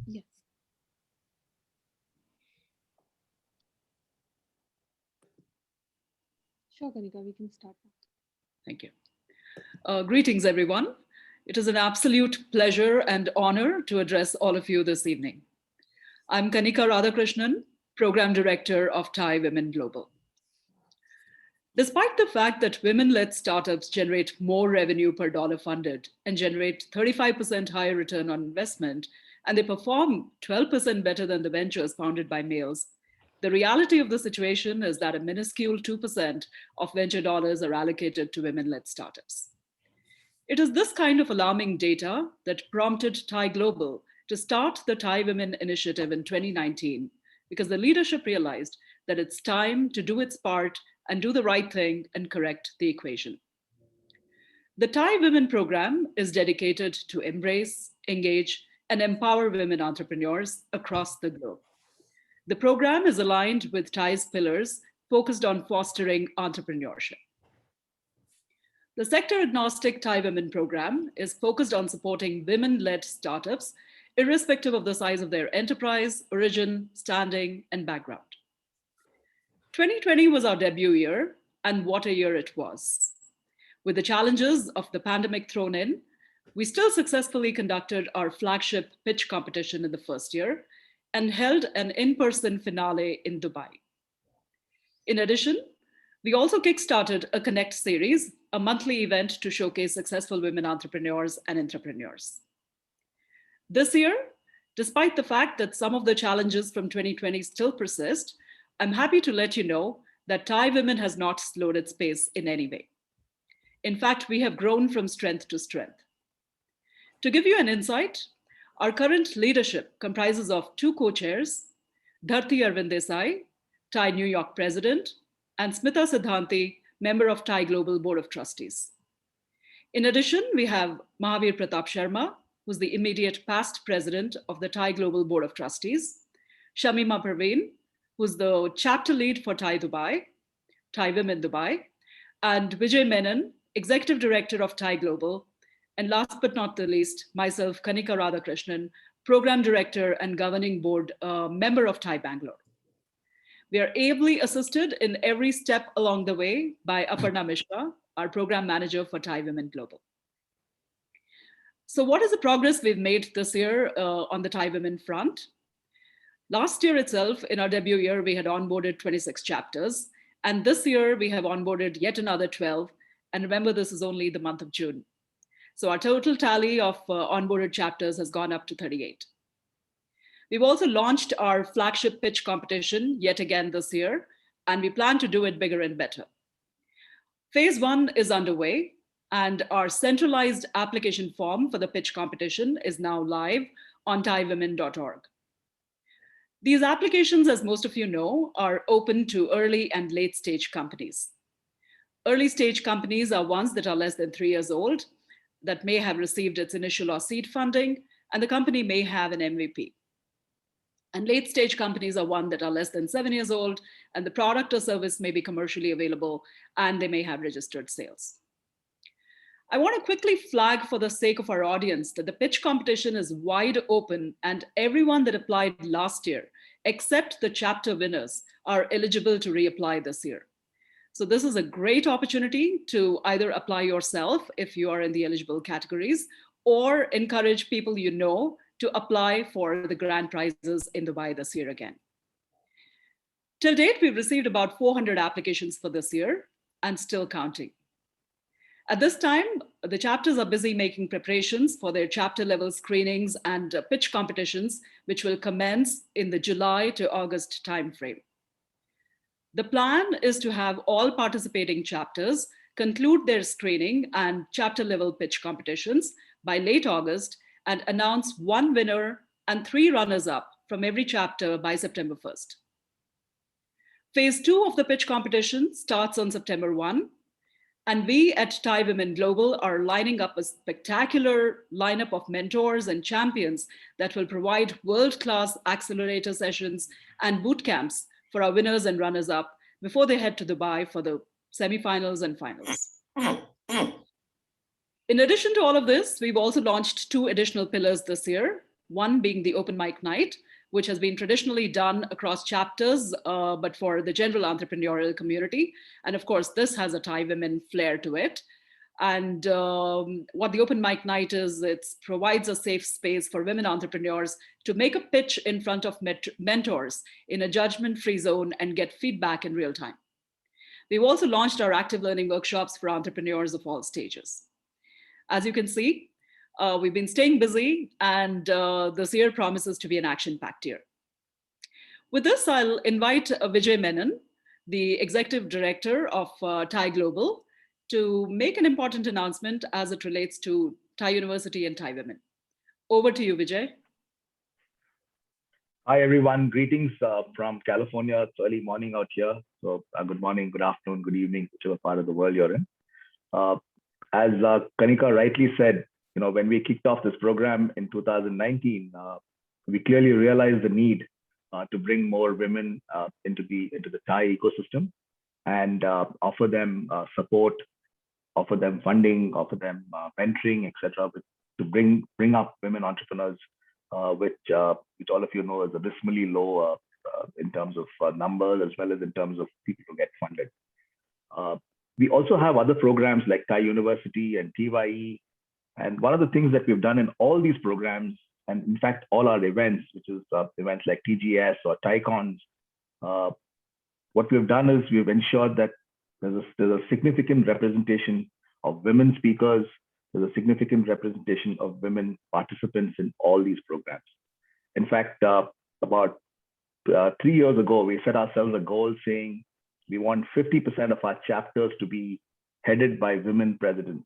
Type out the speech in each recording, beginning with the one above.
Yes. Sure, Kanika, we can start now. Thank you. Greetings, everyone. It is an absolute pleasure and honor to address all of you this evening. I'm Kanika Radhakrishnan, Program Director of Thai Women Global. Despite the fact that women-led startups generate more revenue per dollar funded and generate 35% higher return on investment, and they perform 12% better than the ventures founded by males, the reality of the situation is that a minuscule 2% of venture dollars are allocated to women-led startups. It is this kind of alarming data that prompted Thai Global to start the Thai Women Initiative in 2019, because the leadership realized that it's time to do its part and do the right thing and correct the equation. The Thai Women Program is dedicated to embrace, engage, and empower women entrepreneurs across the globe. The program is aligned with Thai's pillars focused on fostering entrepreneurship. The sector agnostic Thai Women Program is focused on supporting women led startups, irrespective of the size of their enterprise, origin, standing, and background. 2020 was our debut year, and what a year it was. With the challenges of the pandemic thrown in, we still successfully conducted our flagship pitch competition in the first year and held an in-person finale in Dubai. In addition, we also kickstarted a Connect series, a monthly event to showcase successful women entrepreneurs and entrepreneurs. This year, despite the fact that some of the challenges from 2020 still persist, I'm happy to let you know that Thai Women has not slowed its pace in any way. In fact, we have grown from strength to strength. To give you an insight, our current leadership comprises of 2 co-chairs, Dharti Arvind Desai, Thai New York President, and Smita Siddhanti, member of Thai Global Board of Trustees. In addition, we have Mahavir Pratap Sharma, who's the immediate past president of the Thai Global Board of Trustees, Shamima Parveen, who's the chapter lead for Thai Dubai, Thai Women Dubai, and Vijay Menon, executive director of Thai Global, and last but not the least, myself, Kanika Radhakrishnan, program director and governing board member of Thai Bangalore. We are ably assisted in every step along the way by Aparna Mishra, our program manager for Thai Women Global. So what is the progress we've made this year on the Thai Women front? Last year itself, in our debut year, we had onboarded 26 chapters. And this year we have onboarded yet another 12. And remember, this is only the month of June. So our total tally of onboarded chapters has gone up to 38. We've also launched our flagship pitch competition yet again this year, and we plan to do it bigger and better. Phase 1 is underway, and our centralized application form for the pitch competition is now live on thaiwomen.org. These applications, as most of you know, are open to early and late stage companies. Early stage companies are ones that are less than 3 years old, that may have received its initial or seed funding, and the company may have an MVP. And late stage companies are one that are less than 7 years old, and the product or service may be commercially available, and they may have registered sales. I want to quickly flag for the sake of our audience that the pitch competition is wide open, and everyone that applied last year, except the chapter winners, are eligible to reapply this year. So this is a great opportunity to either apply yourself if you are in the eligible categories, or encourage people you know to apply for the grand prizes in Dubai this year again. Till date, we've received about 400 applications for this year and still counting. At this time, the chapters are busy making preparations for their chapter level screenings and pitch competitions, which will commence in the July to August timeframe. The plan is to have all participating chapters conclude their screening and chapter level pitch competitions by late August and announce 1 winner and 3 runners up from every chapter by September 1st. Phase 2 of the pitch competition starts on September 1, and we at Thai Women Global are lining up a spectacular lineup of mentors and champions that will provide world-class accelerator sessions and boot camps for our winners and runners up before they head to Dubai for the semifinals and finals. In addition to all of this, we've also launched 2 additional pillars this year. One being the open mic night, which has been traditionally done across chapters, but for the general entrepreneurial community. And of course, this has a Thai women flair to it. And what the open mic night is, it provides a safe space for women entrepreneurs to make a pitch in front of mentors in a judgment-free zone and get feedback in real time. We've also launched our active learning workshops for entrepreneurs of all stages. As you can see, we've been staying busy, and this year promises to be an action-packed year. With this, I'll invite Vijay Menon, the Executive Director of Thai Global, to make an important announcement as it relates to Thai University and Thai women. Over to you, Vijay. Hi, everyone. Greetings from California. It's early morning out here. So good morning, good afternoon, good evening, whichever part of the world you're in. As Kanika rightly said, when we kicked off this program in 2019, we clearly realized the need to bring more women into the Thai ecosystem and offer them support, offer them funding, offer them mentoring, etc., to bring up women entrepreneurs, which all of you know is abysmally low in terms of numbers as well as in terms of people who get funded. We also have other programs like Thai University and TYE. And one of the things that we've done in all these programs, and in fact, all our events, which is events like TGS or ThaiCons, what we've done is we've ensured that there's a significant representation of women speakers. There's a significant representation of women participants in all these programs. In fact, about 3 years ago, we set ourselves a goal saying we want 50% of our chapters to be headed by women presidents.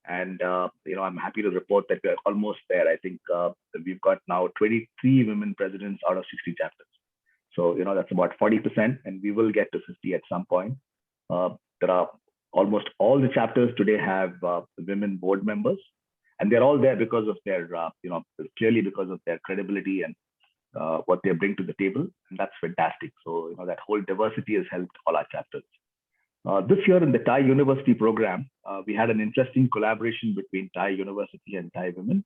And I'm happy to report that we're almost there. I think we've got now 23 women presidents out of 60 chapters. So that's about 40%, and we will get to 50 at some point. There are almost all the chapters today have women board members, and they're all there because of their, clearly because of their credibility and what they bring to the table, and that's fantastic. So that whole diversity has helped all our chapters. This year in the Thai University program, we had an interesting collaboration between Thai University and Thai Women,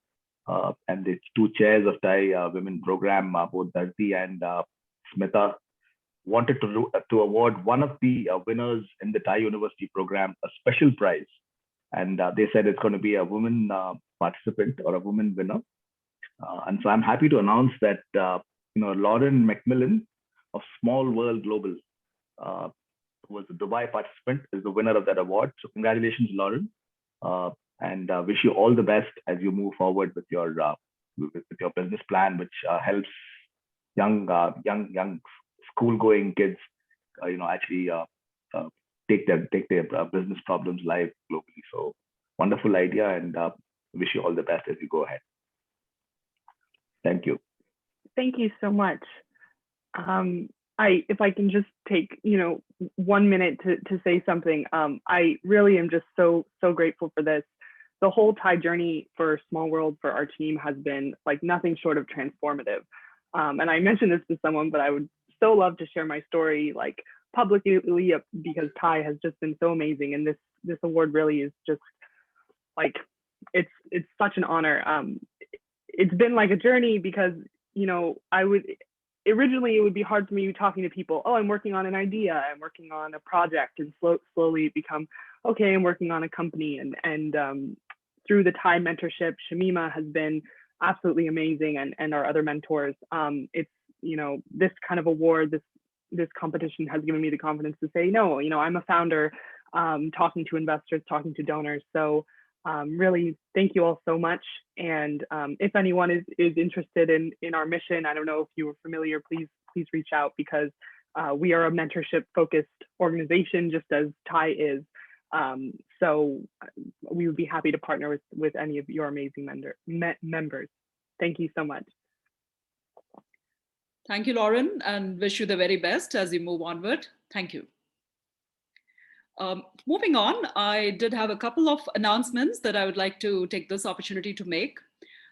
and the two chairs of Thai Women program, both Darthi and Smita, wanted to award one of the winners in the Thai University program a special prize. And they said it's going to be a woman participant or a woman winner. And so I'm happy to announce that, Lauren Macmillan of Small World Global, who was a Dubai participant, is the winner of that award. So congratulations, Lauren. And wish you all the best as you move forward with your business plan, which helps young school-going kids, actually take their business problems live globally. So wonderful idea, and wish you all the best as you go ahead. Thank you. Thank you so much. If I can just take 1 minute to say something, I really am just so grateful for this. The whole Thai journey for Small World for our team has been like nothing short of transformative. And I mentioned this to someone, but I would so love to share my story like publicly, because Thai has just been so amazing, and this award really is just like it's such an honor. It's been like a journey because originally it would be hard for me talking to people. Oh, I'm working on an idea, I'm working on a project, and slowly become okay, I'm working on a company. And through the Thai mentorship, Shamima has been absolutely amazing, and our other mentors. It's this kind of award, this competition has given me the confidence to say no. I'm a founder, talking to investors, talking to donors. So really, thank you all so much. And if anyone is interested in our mission, I don't know if you were familiar, please reach out, because we are a mentorship focused organization, just as Thai is. So we would be happy to partner with any of your amazing members. Thank you so much. Thank you, Lauren, and wish you the very best as you move onward. Thank you. Moving on, I did have a couple of announcements that I would like to take this opportunity to make.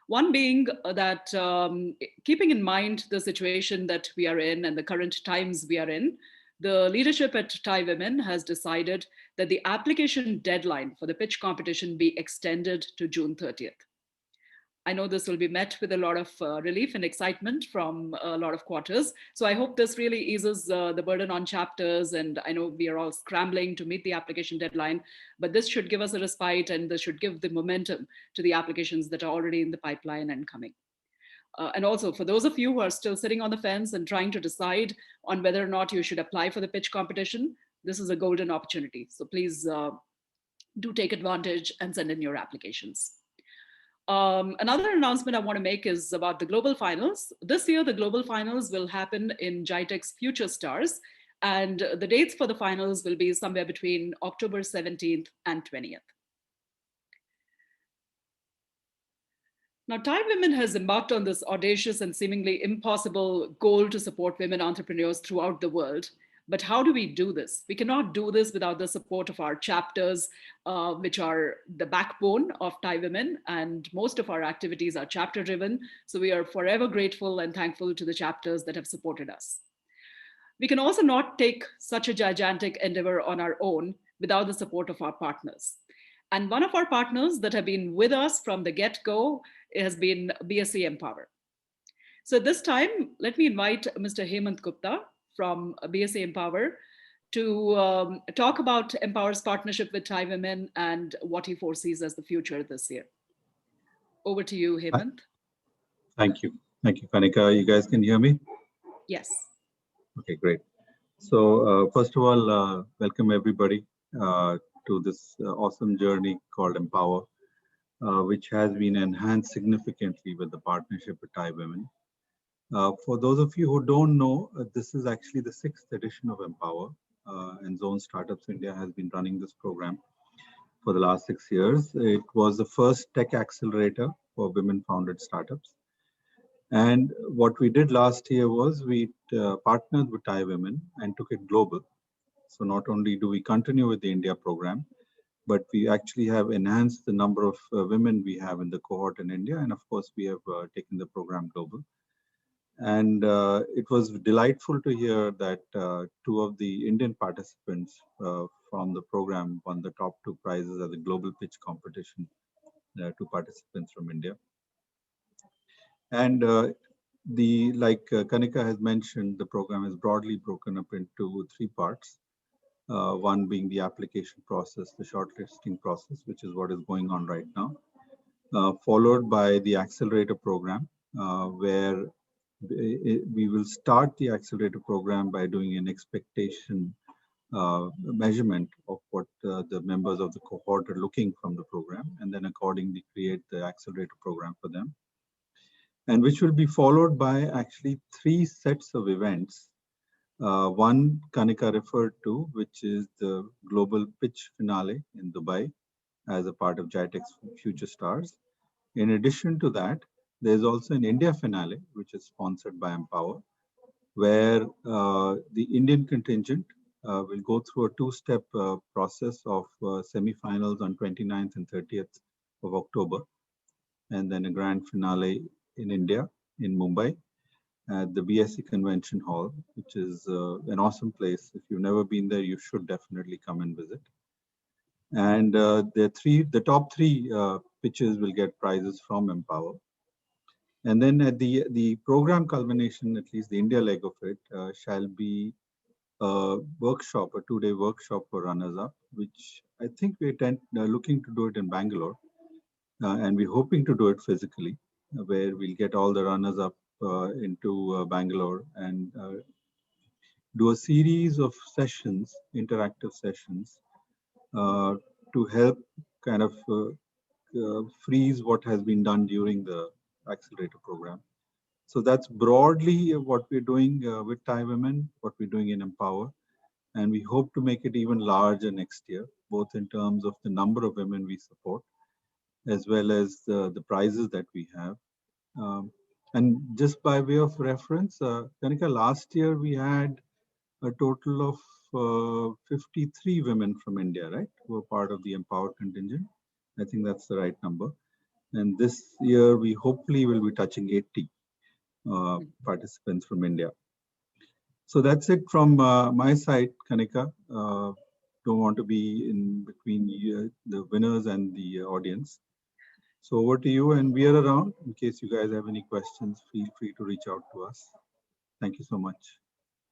One being that keeping in mind the situation that we are in and the current times we are in, the leadership at Thai Women has decided that the application deadline for the pitch competition be extended to June 30th. I know this will be met with a lot of relief and excitement from a lot of quarters. So I hope this really eases the burden on chapters. And I know we are all scrambling to meet the application deadline, but this should give us a respite, and this should give the momentum to the applications that are already in the pipeline and coming. And also, for those of you who are still sitting on the fence and trying to decide on whether or not you should apply for the pitch competition, this is a golden opportunity. So please do take advantage and send in your applications. Another announcement I want to make is about the global finals. This year, the global finals will happen in GITEX Future Stars, and the dates for the finals will be somewhere between October 17th and 20th. Now, Thai Women has embarked on this audacious and seemingly impossible goal to support women entrepreneurs throughout the world. But how do we do this? We cannot do this without the support of our chapters, which are the backbone of Thai Women. And most of our activities are chapter driven. So we are forever grateful and thankful to the chapters that have supported us. We can also not take such a gigantic endeavor on our own without the support of our partners. And one of our partners that have been with us from the get-go has been BSc Empower. So this time, let me invite Mr. Hemant Gupta from BSc Empower to talk about Empower's partnership with Thai Women and what he foresees as the future this year. Over to you, Hemant. Thank you. Thank you, Kanika. You guys can hear me? Yes. Okay, great. So first of all, welcome everybody to this awesome journey called Empower, which has been enhanced significantly with the partnership with Thai Women. For those of you who don't know, this is actually the 6th edition of Empower, and Zone Startups India has been running this program for the last 6 years. It was the first tech accelerator for women-founded startups. And what we did last year was we partnered with Thai Women and took it global. So not only do we continue with the India program, but we actually have enhanced the number of women we have in the cohort in India. And of course, we have taken the program global. And it was delightful to hear that 2 of the Indian participants from the program won the top 2 prizes at the global pitch competition, 2 participants from India. And like Kanika has mentioned, the program is broadly broken up into 3 parts. One being the application process, the shortlisting process, which is what is going on right now, followed by the accelerator program, where we will start the accelerator program by doing an expectation measurement of what the members of the cohort are looking from the program, and then accordingly create the accelerator program for them. And which will be followed by actually 3 sets of events. One Kanika referred to, which is the global pitch finale in Dubai as a part of GITEX Future Stars. In addition to that, there's also an India finale, which is sponsored by Empower, where the Indian contingent will go through a 2-step process of semifinals on 29th and 30th of October, and then a grand finale in India, in Mumbai, at the BSc Convention Hall, which is an awesome place. If you've never been there, you should definitely come and visit. And the top 3 pitches will get prizes from Empower. And then at the program culmination, at least the India leg of it, shall be a workshop, a 2-day workshop for runners-up, which I think we're looking to do it in Bangalore. And we're hoping to do it physically, where we'll get all the runners-up into Bangalore and do a series of sessions, interactive sessions, to help kind of freeze what has been done during the accelerator program. So that's broadly what we're doing with Thai Women, what we're doing in Empower. And we hope to make it even larger next year, both in terms of the number of women we support, as well as the prizes that we have. And just by way of reference, Kanika, last year we had a total of 53 women from India, right, who were part of the Empower contingent. I think that's the right number. And this year we hopefully will be touching 80 participants from India. So that's it from my side, Kanika. Don't want to be in between the winners and the audience. So over to you, and we are around in case you guys have any questions. Feel free to reach out to us. Thank you so much.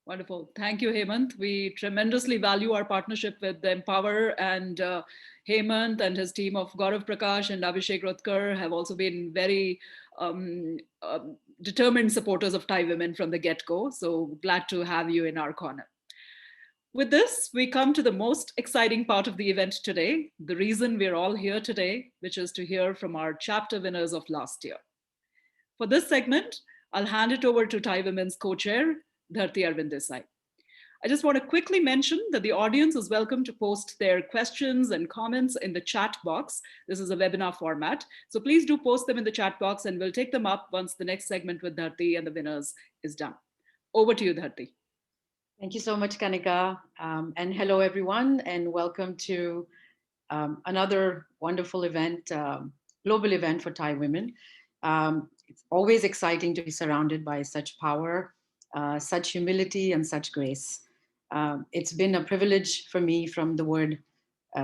Wonderful. Thank you, Hemant. We tremendously value our partnership with Empower, and Hemant and his team of Gaurav Prakash and Abhishek Rotkar have also been very determined supporters of Thai women from the get-go. So glad to have you in our corner. With this, we come to the most exciting part of the event today, the reason we're all here today, which is to hear from our chapter winners of last year. For this segment, I'll hand it over to Thai Women's co-chair, Dharti Arvind Desai. I just want to quickly mention that the audience is welcome to post their questions and comments in the chat box. This is a webinar format, so please do post them in the chat box and we'll take them up once the next segment with Dharti and the winners is done. Over to you, Dharti. Thank you so much, Kanika. And hello, everyone, and welcome to another wonderful event, global event for Thai women. It's always exciting to be surrounded by such power, such humility, and such grace. It's been a privilege for me from the word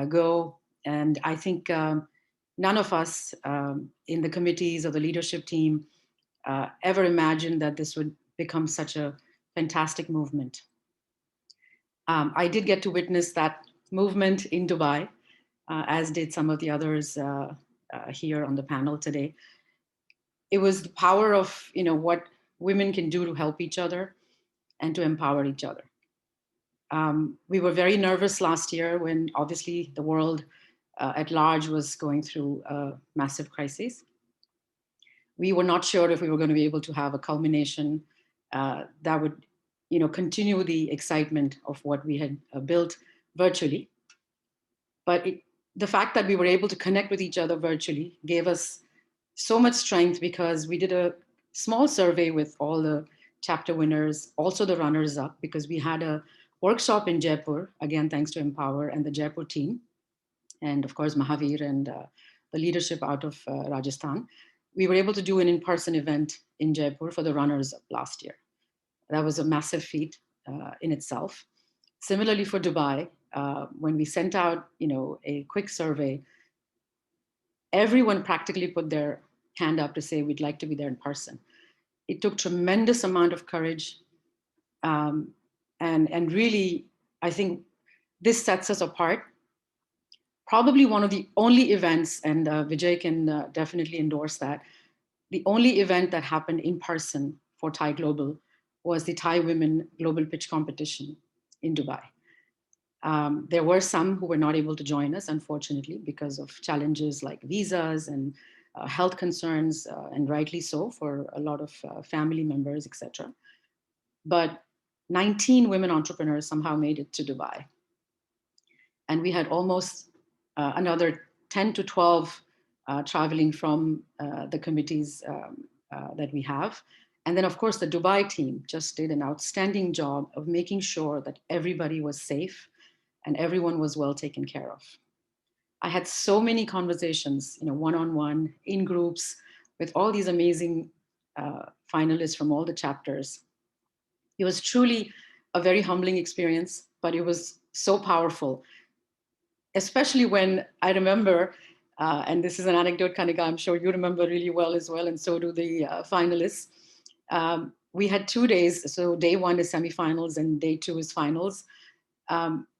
go, and I think none of us in the committees or the leadership team ever imagined that this would become such a fantastic movement. I did get to witness that movement in Dubai, as did some of the others here on the panel today. It was the power of what women can do to help each other and to empower each other. We were very nervous last year when obviously the world at large was going through a massive crisis. We were not sure if we were going to be able to have a culmination that would continue the excitement of what we had built virtually. But the fact that we were able to connect with each other virtually gave us so much strength, because we did a small survey with all the chapter winners, also the runners up, because we had a workshop in Jaipur, again, thanks to Empower and the Jaipur team, and of course, Mahavir and the leadership out of Rajasthan. We were able to do an in-person event in Jaipur for the runners up last year. That was a massive feat in itself. Similarly for Dubai, when we sent out a quick survey, everyone practically put their hand up to say we'd like to be there in person. It took tremendous amount of courage, and really, I think this sets us apart. Probably one of the only events, and Vijay can definitely endorse that, the only event that happened in person for Thai Global was the Thai Women Global Pitch Competition in Dubai. There were some who were not able to join us, unfortunately, because of challenges like visas and health concerns, and rightly so for a lot of family members, etc. But 19 women entrepreneurs somehow made it to Dubai. And we had almost another 10 to 12 traveling from the committees that we have. And then, of course, the Dubai team just did an outstanding job of making sure that everybody was safe and everyone was well taken care of. I had so many conversations, one-on-one, in groups, with all these amazing finalists from all the chapters. It was truly a very humbling experience, but it was so powerful, especially when I remember, and this is an anecdote, Kanika, I'm sure you remember really well as well, and so do the finalists. We had 2 days, so day one is semifinals and day two is finals.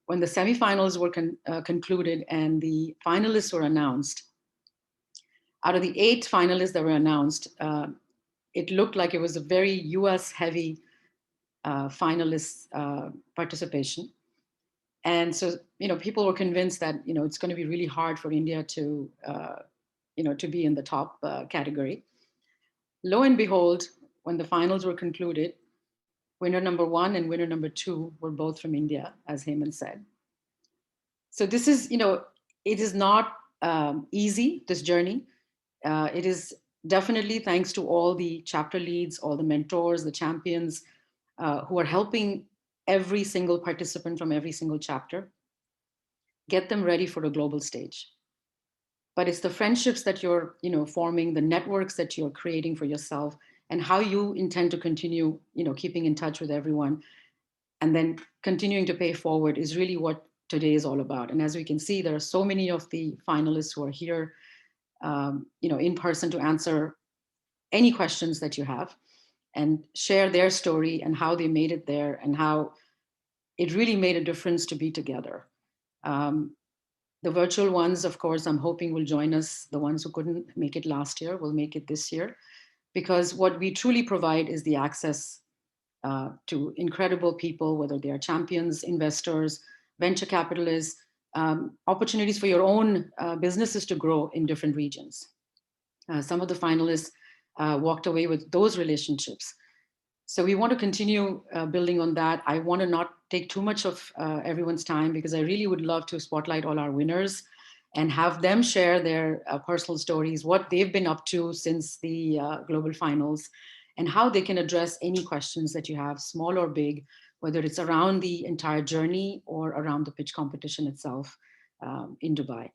When the semifinals were concluded and the finalists were announced, out of the 8 finalists that were announced, it looked like it was a very US heavy finalist participation. And so, people were convinced that, it's going to be really hard for India to, to be in the top category. Lo and behold, when the finals were concluded, winner number 1 and winner number 2 were both from India, as Hemant said. So this is, it is not easy, this journey. It is definitely thanks to all the chapter leads, all the mentors, the champions who are helping every single participant from every single chapter, get them ready for a global stage. But it's the friendships that you're, forming, the networks that you're creating for yourself, and how you intend to continue, keeping in touch with everyone, and then continuing to pay forward is really what today is all about. And as we can see, there are so many of the finalists who are here in person to answer any questions that you have and share their story and how they made it there and how it really made a difference to be together. The virtual ones, of course, I'm hoping will join us. The ones who couldn't make it last year will make it this year, because what we truly provide is the access to incredible people, whether they are champions, investors, venture capitalists, opportunities for your own businesses to grow in different regions. Some of the finalists walked away with those relationships. So we want to continue building on that. I want to not take too much of everyone's time, because I really would love to spotlight all our winners and have them share their personal stories, what they've been up to since the global finals, and how they can address any questions that you have, small or big, whether it's around the entire journey or around the pitch competition itself in Dubai.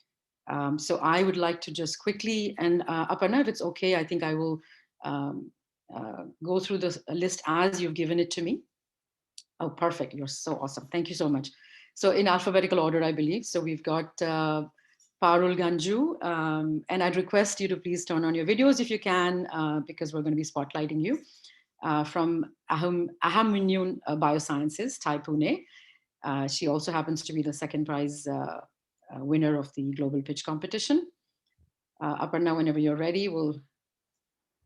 So I would like to just quickly, and Aparna, if it's okay, I think I will go through the list as you've given it to me. Oh, perfect. You're so awesome. Thank you so much. So in alphabetical order, I believe. So we've got Parul Ganju, and I'd request you to please turn on your videos if you can, because we're going to be spotlighting you. From Ahamunyun Biosciences, Thai Pune. She also happens to be the second prize winner of the global pitch competition. Aparna, whenever you're ready, we'll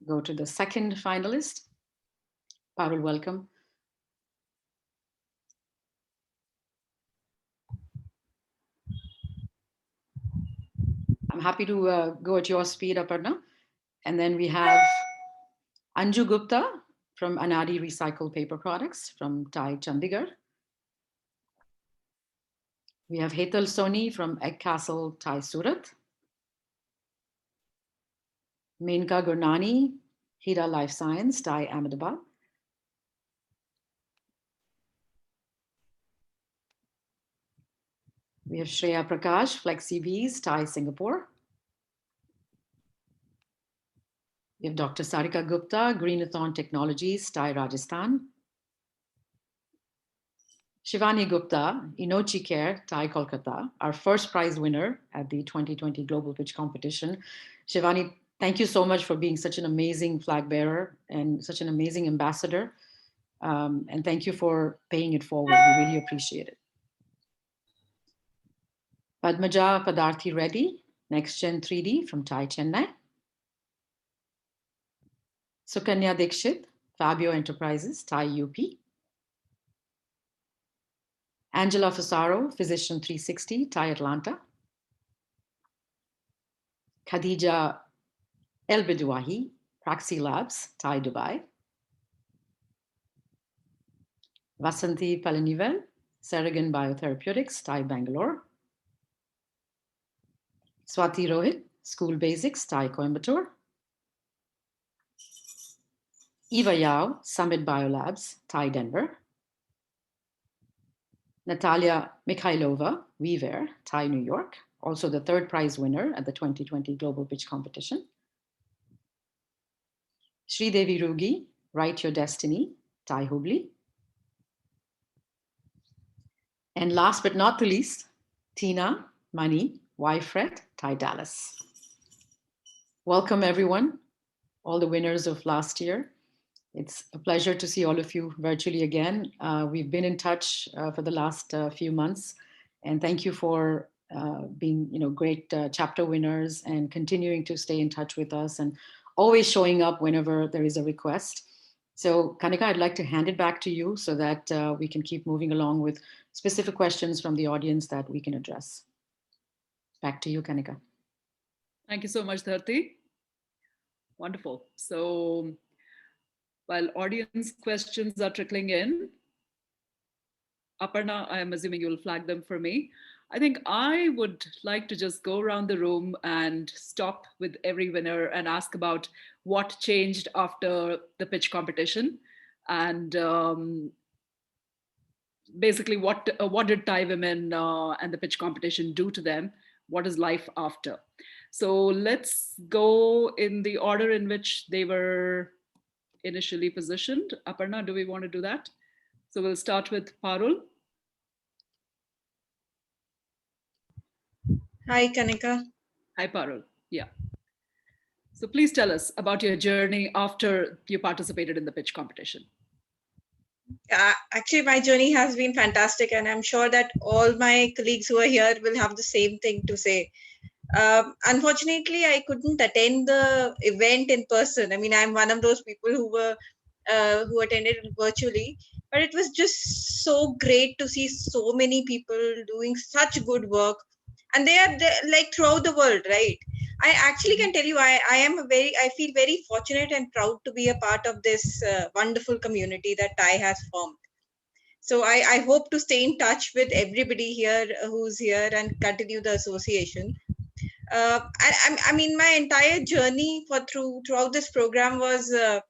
go to the second finalist. Parul, welcome. I'm happy to go at your speed, Aparna. And then we have Anju Gupta from Anadi Recycled Paper Products from Thai Chandigarh. We have Hetal Soni from Egg Castle, Thai Surat. Menka Gurnani, Hira Life Science, Thai Ahmedabad. We have Shreya Prakash, FlexiBees, Thai Singapore. We have Dr. Sarika Gupta, Greenathon Technologies, Thai Rajasthan. Shivani Gupta, Inochi Care, Thai Kolkata, our first prize winner at the 2020 Global Pitch Competition. Shivani, thank you so much for being such an amazing flag bearer and such an amazing ambassador. And thank you for paying it forward. We really appreciate it. Padmaja Padarthi Reddy, Next Gen 3D from Thai Chennai. Sukanya Dikshit, Fabio Enterprises, Thai UP. Angela Fasaro, Physician 360, Thai Atlanta. Khadija Elbeduahi, Praxi Labs, Thai Dubai. Vasanthi Palanivel, Saragan Biotherapeutics, Thai Bangalore. Swati Rohit, School Basics, Thai Coimbatore. Eva Yao, Summit Biolabs, Thai Denver. Natalia Mikhailova, WeWare, Thai New York, also the third prize winner at the 2020 Global Pitch Competition. Sridevi Rugi, Write Your Destiny, Thai Hubli. And last but not the least, Tina Mani, Wyfred, Thai Dallas. Welcome everyone, all the winners of last year. It's a pleasure to see all of you virtually again. We've been in touch for the last few months, and thank you for being great chapter winners and continuing to stay in touch with us and always showing up whenever there is a request. So Kanika, I'd like to hand it back to you so that we can keep moving along with specific questions from the audience that we can address. Back to you, Kanika. Thank you so much, Dharti. Wonderful. So while audience questions are trickling in, Aparna, I am assuming you'll flag them for me. I think I would like to just go around the room and stop with every winner and ask about what changed after the pitch competition, and basically what did Thai women and the pitch competition do to them? What is life after? So let's go in the order in which they were initially positioned. Aparna, do we want to do that? So we'll start with Parul. Hi, Kanika. Hi, Parul. Yeah. So please tell us about your journey after you participated in the pitch competition. Actually, my journey has been fantastic, and I'm sure that all my colleagues who are here will have the same thing to say. Unfortunately, I couldn't attend the event in person. I mean, I'm one of those people who attended virtually, but it was just so great to see so many people doing such good work, and they are like throughout the world, right? I actually can tell you, I feel very fortunate and proud to be a part of this wonderful community that Thai has formed. So I hope to stay in touch with everybody here who's here and continue the association. I mean, my entire journey throughout this program was the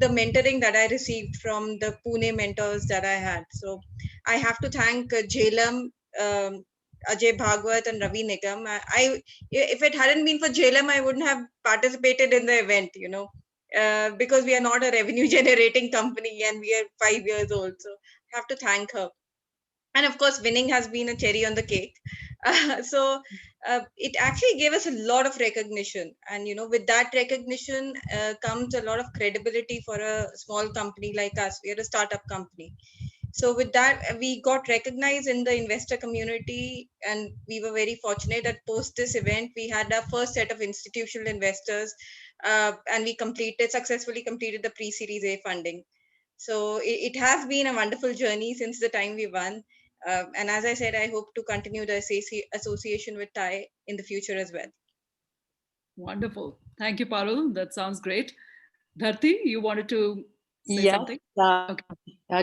mentoring that I received from the Pune mentors that I had. So I have to thank Jailam, Ajay Bhagwat, and Ravi Nigam. If it hadn't been for Jailam, I wouldn't have participated in the event. Because we are not a revenue generating company and we are 5 years old. So I have to thank her. And of course, winning has been a cherry on the cake. It actually gave us a lot of recognition, and with that recognition comes a lot of credibility for a small company like us. We are a startup company. So with that, we got recognized in the investor community, and we were very fortunate that post this event we had our first set of institutional investors, and we successfully completed the pre-series A funding. So it has been a wonderful journey since the time we won. And as I said, I hope to continue the association with Thai in the future as well. Wonderful. Thank you, Parul. That sounds great. Dharti, you wanted to say Yes, something?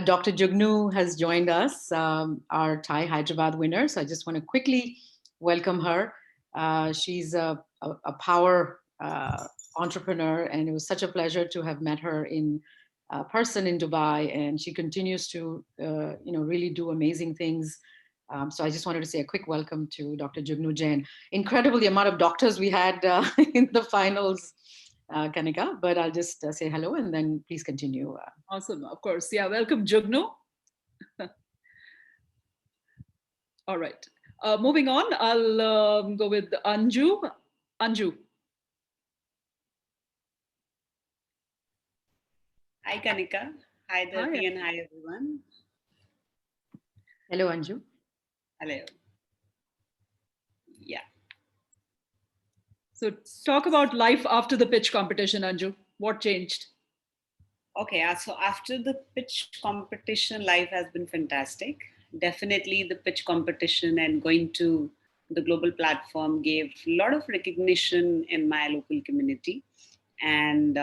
Dr. Jugnu has joined us, our Thai Hyderabad winner. So I just want to quickly welcome her. She's a power entrepreneur, and it was such a pleasure to have met her in person in Dubai. And she continues to, really do amazing things. So I just wanted to say a quick welcome to Dr. Jugnu Jain. Incredible the amount of doctors we had in the finals. Kanika, but I'll just say hello and then please continue. Awesome, of course. Yeah, welcome, Jugnu. All right. Moving on, I'll go with Anju. Anju. Hi, Kanika. Hi, Dharti, and hi, everyone. Hello, Anju. Hello. Yeah. So talk about life after the pitch competition, Anju. What changed? Okay, so after the pitch competition, life has been fantastic. Definitely the pitch competition and going to the global platform gave a lot of recognition in my local community. And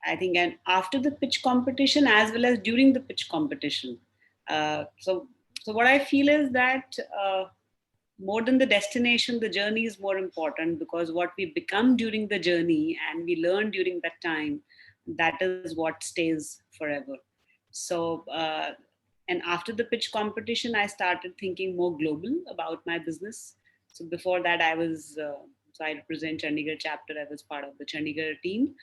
I think, and after the pitch competition as well as during the pitch competition. So what I feel is that more than the destination, the journey is more important, because what we become during the journey and we learn during that time, that is what stays forever. So, and after the pitch competition, I started thinking more global about my business. So before that, so I represent Chandigarh chapter. I was part of the Chandigarh team.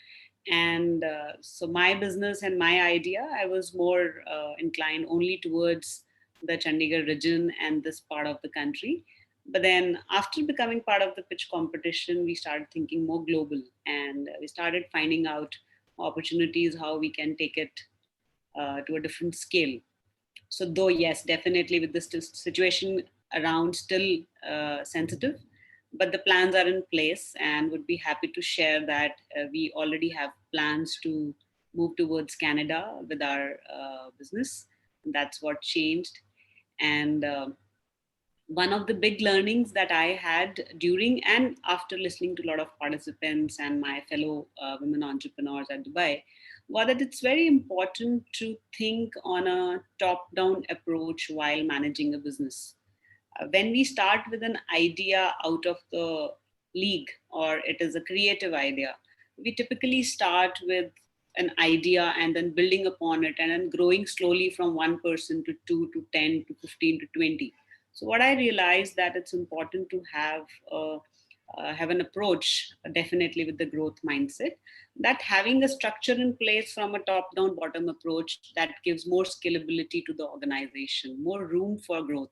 And so my business and my idea, I was more inclined only towards the Chandigarh region and this part of the country. But then after becoming part of the pitch competition, we started thinking more global, and we started finding out opportunities, how we can take it to a different scale. So though, yes, definitely with this situation around still sensitive, but the plans are in place, and would be happy to share that we already have plans to move towards Canada with our business. That's what changed. And one of the big learnings that I had during and after listening to a lot of participants and my fellow women entrepreneurs at Dubai was that it's very important to think on a top-down approach while managing a business. When we start with an idea out of the league, or it is a creative idea, we typically start with an idea and then building upon it and then growing slowly from 1% to 2 to 10 to 15 to 20. So what I realized that it's important to have an approach, definitely with the growth mindset, that having a structure in place from a top-down, bottom approach that gives more scalability to the organization, more room for growth.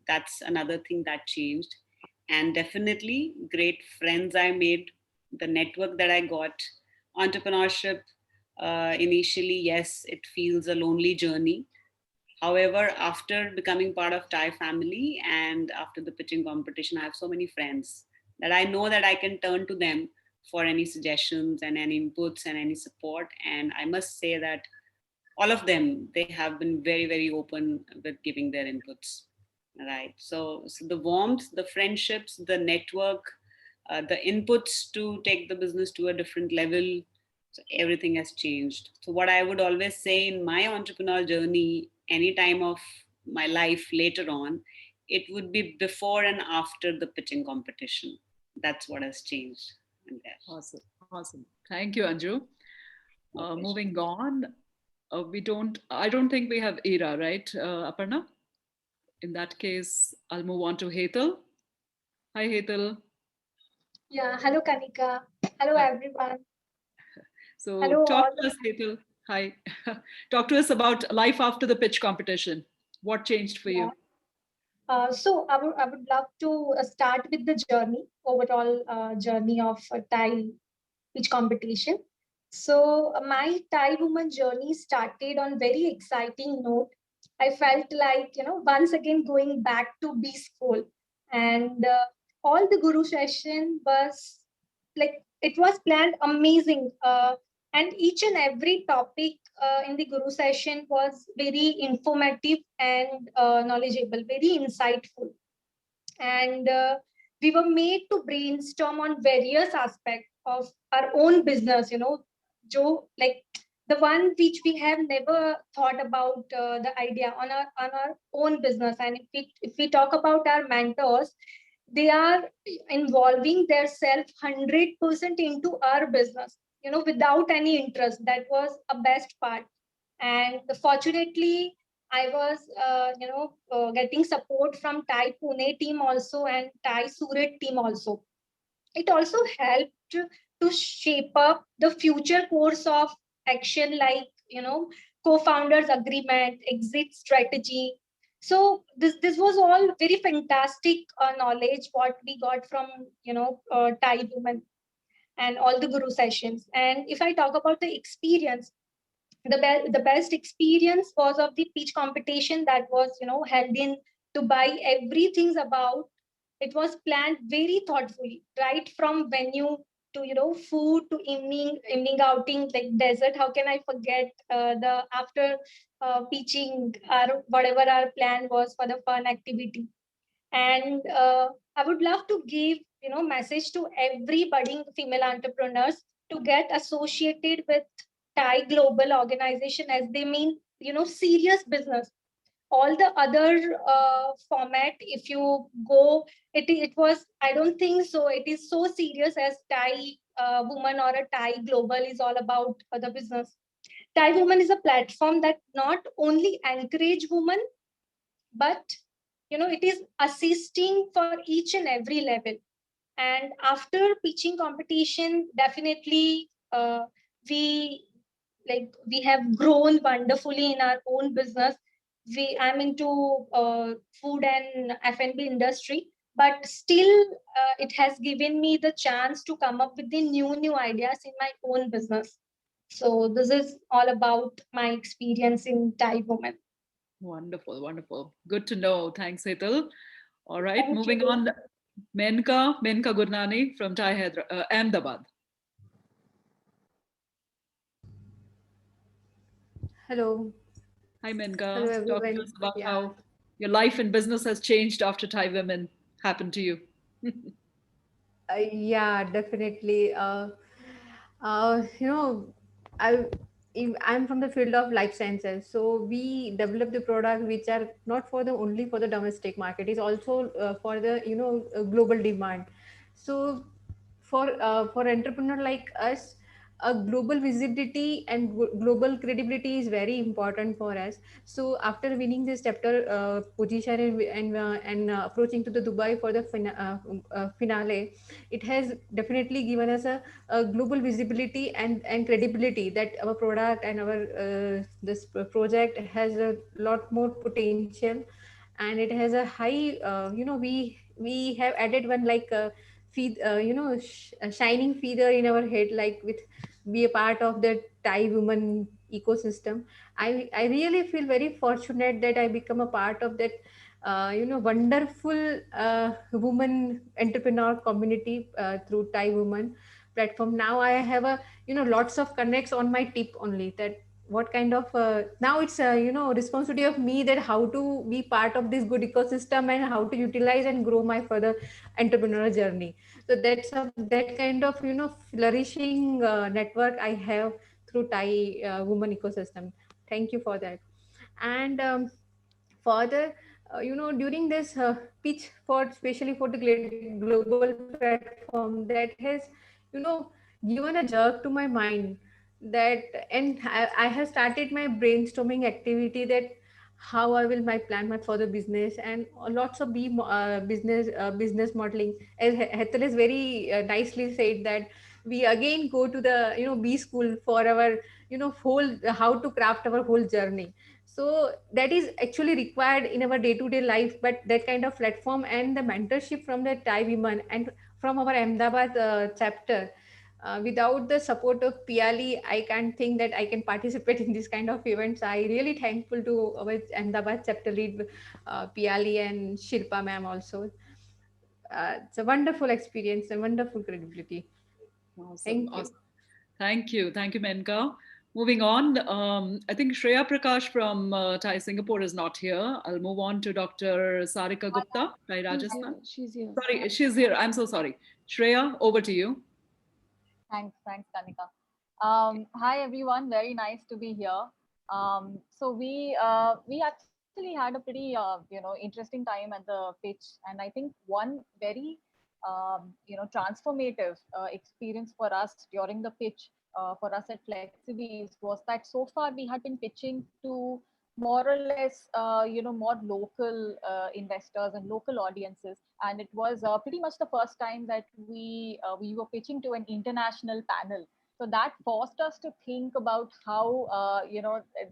That's another thing that changed. and definitely great friends I made, the network that I got. Entrepreneurship, initially, yes, it feels a lonely journey. However, after becoming part of Thai family and after the pitching competition, I have so many friends that I know that I can turn to them for any suggestions and any inputs and any support. And I must say that all of them, they have been very, very open with giving their inputs. Right. So the warmth, the friendships, the network, the inputs to take the business to a different level. So everything has changed. So what I would always say in my entrepreneurial journey, any time of my life later on, it would be before and after the pitching competition. That's what has changed. And there. Awesome. Awesome. Thank you, Anju. Moving on, I don't think we have Ira, right, Aparna? In that case, I'll move on to Hetal. Hi, Hetal. Yeah, hello Kanika. Hello Hi. everyone. So Hello talk all. to us, Hetal. Hi. Talk to us about life after the pitch competition. What changed for Yeah. you? So I would love to start with the journey, overall journey of Thai pitch competition. So my Thai woman journey started on very exciting note. I felt like, once again going back to B school, and all the guru session was like it was planned amazing, and each and every topic in the guru session was very informative and knowledgeable, very insightful, and we were made to brainstorm on various aspects of our own business, Joe, like the one which we have never thought about, the idea on our own business. And if we talk about our mentors, they are involving their self 100% into our business, without any interest. That was a best part. And fortunately, I was, getting support from Thai Pune team also and Thai Surat team also. It also helped to shape up the future course of action, like, co-founders agreement, exit strategy. So this was all very fantastic knowledge what we got from, Thai women and all the guru sessions. And if I talk about the experience, the best experience was of the pitch competition that was, held in Dubai. Everything's about it was planned very thoughtfully, right from venue to, food to evening outing like desert. How can I forget the after pitching our whatever our plan was for the fun activity. And I would love to give, message to every budding female entrepreneurs to get associated with Thai global organization, as they mean, serious business. All the other format, if you go, it was, I don't think so it is so serious as Thai woman or a Thai global is all about the business. Thai woman is a platform that not only encourage women, but, it is assisting for each and every level. And after pitching competition, definitely we we have grown wonderfully in our own business. I'm into food and F&B industry, but still it has given me the chance to come up with the new ideas in my own business. So this is all about my experience in Thai women. Wonderful, wonderful. Good to know. Thanks, Hetal. All right, Thank moving you. on. Menka Gurnani from Ahmedabad. Hello. Hi, Hello, Menka. Talk to everyone. us about Yeah. how your life and business has changed after Thai Women happened to you. Yeah, definitely. You know, I, I'm from the field of life sciences. So we develop the product which are not for the only for the domestic market. It's also for the, global demand. So for entrepreneur like us, a global visibility and global credibility is very important for us. So after winning this chapter position and approaching to the Dubai for the finale, it has definitely given us a global visibility and credibility that our product and our this project has a lot more potential, and it has a high, we have added one like a shining feather in our head, like with be a part of the Thai woman ecosystem. I really feel very fortunate that I become a part of that wonderful woman entrepreneur community through Thai woman platform. Now I have a lots of connects on my tip only, that what kind of now it's responsibility of me that how to be part of this good ecosystem and how to utilize and grow my further entrepreneurial journey. So that's that kind of flourishing network I have through Thai woman ecosystem. Thank you for that. And further, during this pitch for especially for the global platform, that has given a jerk to my mind, that and I have started my brainstorming activity, that how I will my plan my further business, and lots of business modeling. As Hetal is very nicely said, that we again go to the B school for our whole how to craft our whole journey. So that is actually required in our day-to-day life, but that kind of platform and the mentorship from the Thai women and from our Ahmedabad chapter, without the support of Piali, I can't think that I can participate in this kind of events. I really thankful to our Ahmedabad chapter lead, Piali and Shilpa ma'am also. It's a wonderful experience, a wonderful credibility. Awesome. Thank you. Awesome. Thank you. Thank you, Menka. Moving on, I think Shreya Prakash from Thai Singapore is not here. I'll move on to Dr. Sarika Gupta, Thai Rajasthan. She's here. Sorry, she's here. I'm so sorry. Shreya, over to you. Thanks, Kanika. Hi everyone, very nice to be here. So we actually had a pretty interesting time at the pitch, and I think one very transformative experience for us during the pitch for us at FlexiBees was that so far we had been pitching to more or less more local investors and local audiences, and it was pretty much the first time that we were pitching to an international panel. So that forced us to think about how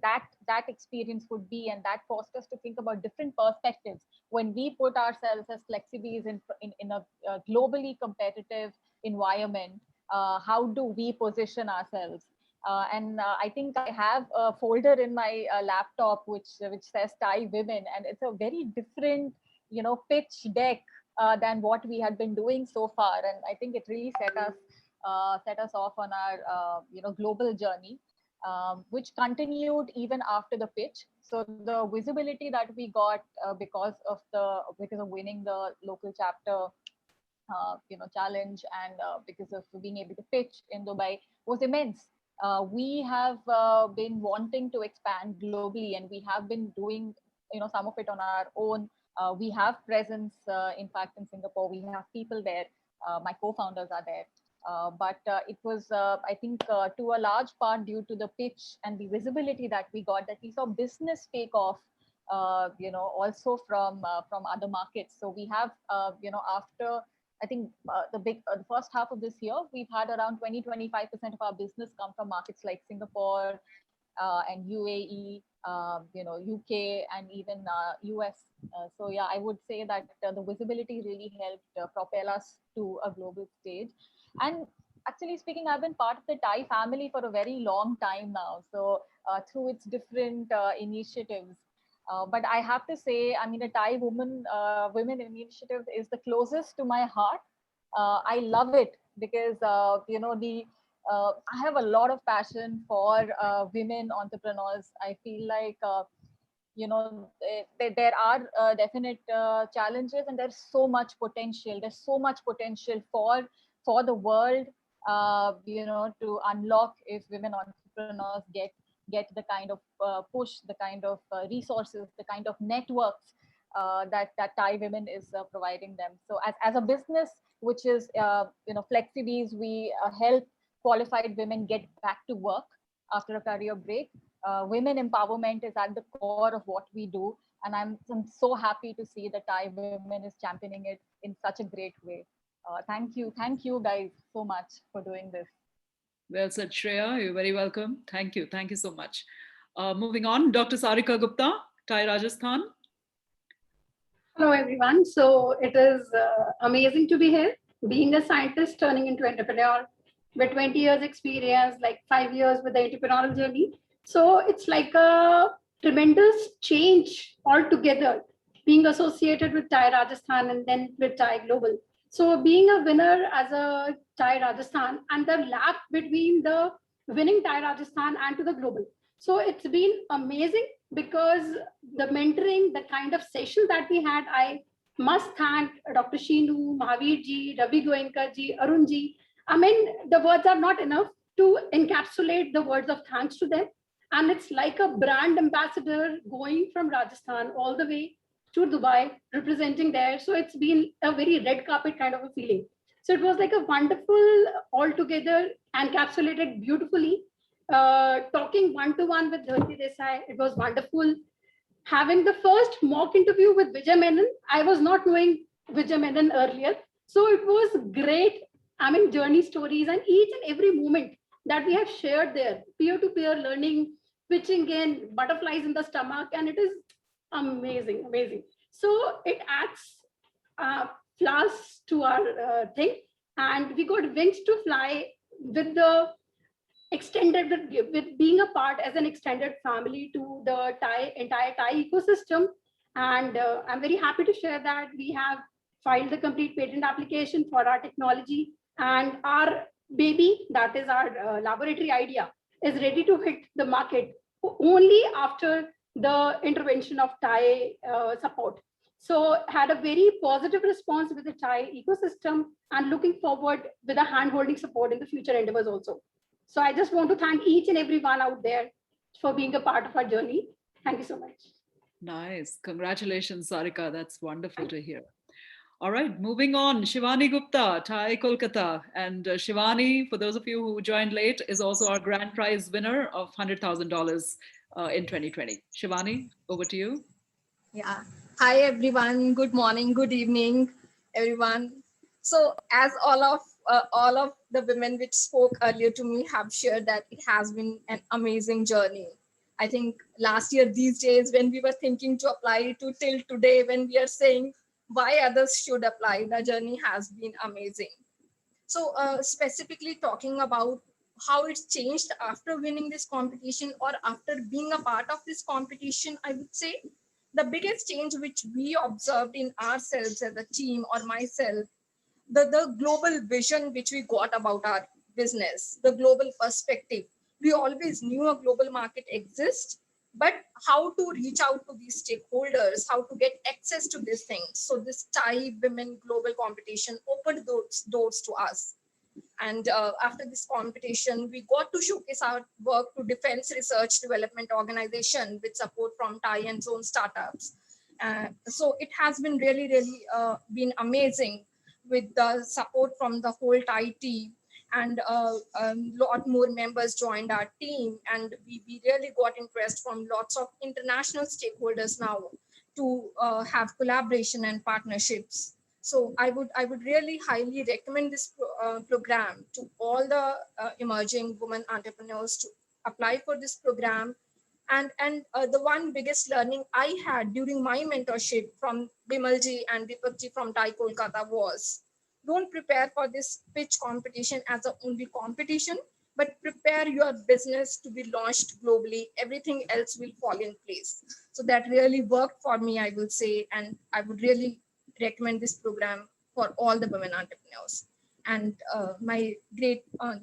that experience would be, and that forced us to think about different perspectives when we put ourselves as FlexiBees in a globally competitive environment. How do we position ourselves? And I think I have a folder in my laptop which says Thai women, and it's a very different pitch deck than what we had been doing so far, and I think it really set us off on our global journey, which continued even after the pitch. So the visibility that we got because of winning the local chapter challenge, and because of being able to pitch in Dubai was immense. We have been wanting to expand globally, and we have been doing some of it on our own. We have presence, in fact, in Singapore. We have people there. My co-founders are there. But it was, I think, to a large part due to the pitch and the visibility that we got, that we saw business take off, also from other markets. So we have, after I think the first half of this year, we've had around 20-25% of our business come from markets like Singapore and UAE, UK, and even US. So yeah, I would say that the visibility really helped propel us to a global stage. And actually speaking, I've been part of the Thai family for a very long time now. So through its different initiatives. But I have to say, I mean, a Thai women initiative is the closest to my heart. I love it because I have a lot of passion for women entrepreneurs. I feel like there are definite challenges, and there's so much potential. There's so much potential for the world, to unlock if women entrepreneurs get the kind of push, the kind of resources, the kind of networks that Thai women is providing them. So as a business, which is FlexiBees, we help qualified women get back to work after a career break. Women empowerment is at the core of what we do, and I'm so happy to see that Thai women is championing it in such a great way. Thank you guys so much for doing this. Well said, Shreya. You're very welcome. Thank you so much. Moving on, Dr. Sarika Gupta, Thai Rajasthan. Hello, everyone. So it is amazing to be here, being a scientist turning into entrepreneur with 20 years experience, like 5 years with the entrepreneurial journey. So it's like a tremendous change altogether, being associated with TIE Rajasthan and then with TIE Global. So being a winner as a TIE Rajasthan and the lap between the winning TIE Rajasthan and to the global. So it's been amazing because the mentoring, the kind of session that we had, I must thank Dr. Sheenu, Mahavir ji, Ravi Goenka ji, Arun ji. I mean, the words are not enough to encapsulate the words of thanks to them. And it's like a brand ambassador going from Rajasthan all the way to Dubai, representing there. So it's been a very red carpet kind of a feeling. So it was like a wonderful, altogether encapsulated beautifully. Talking one-to-one with Dharti Desai, it was wonderful. Having the first mock interview with Vijay Menon, I was not knowing Vijay Menon earlier. So it was great. I mean, journey stories and each and every moment that we have shared there, peer-to-peer learning, pitching in, butterflies in the stomach, and it is amazing, amazing. So it adds flowers to our thing, and we got wings to fly with the extended with being a part as an extended family to the entire Thai ecosystem. And I'm very happy to share that we have filed the complete patent application for our technology, and our baby, that is our laboratory idea, is ready to hit the market only after the intervention of Thai support. So had a very positive response with the Thai ecosystem, and looking forward with a hand-holding support in the future endeavors also. So I just want to thank each and everyone out there for being a part of our journey. Thank you so much. Nice. Congratulations, Sarika. That's wonderful to hear. All right, moving on. Shivani Gupta, Thai Kolkata. And Shivani, for those of you who joined late, is also our grand prize winner of $100,000 in 2020. Shivani, over to you. Yeah. Hi, everyone. Good morning. Good evening, everyone. So, as all of the women which spoke earlier to me have shared that it has been an amazing journey. I think last year, these days, when we were thinking to apply to till today, when we are saying why others should apply, the journey has been amazing. So, specifically talking about how it's changed after winning this competition or after being a part of this competition, I would say the biggest change which we observed in ourselves as a team or myself, the global vision which we got about our business, the global perspective. We always knew a global market exists, but how to reach out to these stakeholders, how to get access to these things. So this Thai Women Global Competition opened those doors to us. And after this competition, we got to showcase our work to Defense Research Development Organization with support from Thai and zone startups. So it has been really been amazing with the support from the whole Thai team, and a lot more members joined our team, and we really got interest from lots of international stakeholders now to have collaboration and partnerships. So I would really highly recommend this program to all the emerging women entrepreneurs to apply for this program. And the one biggest learning I had during my mentorship from Bimalji and Deepakji from Thai Kolkata was, don't prepare for this pitch competition as the only competition, but prepare your business to be launched globally. Everything else will fall in place. So that really worked for me, I will say, and I would really recommend this program for all the women entrepreneurs. And my great, I'm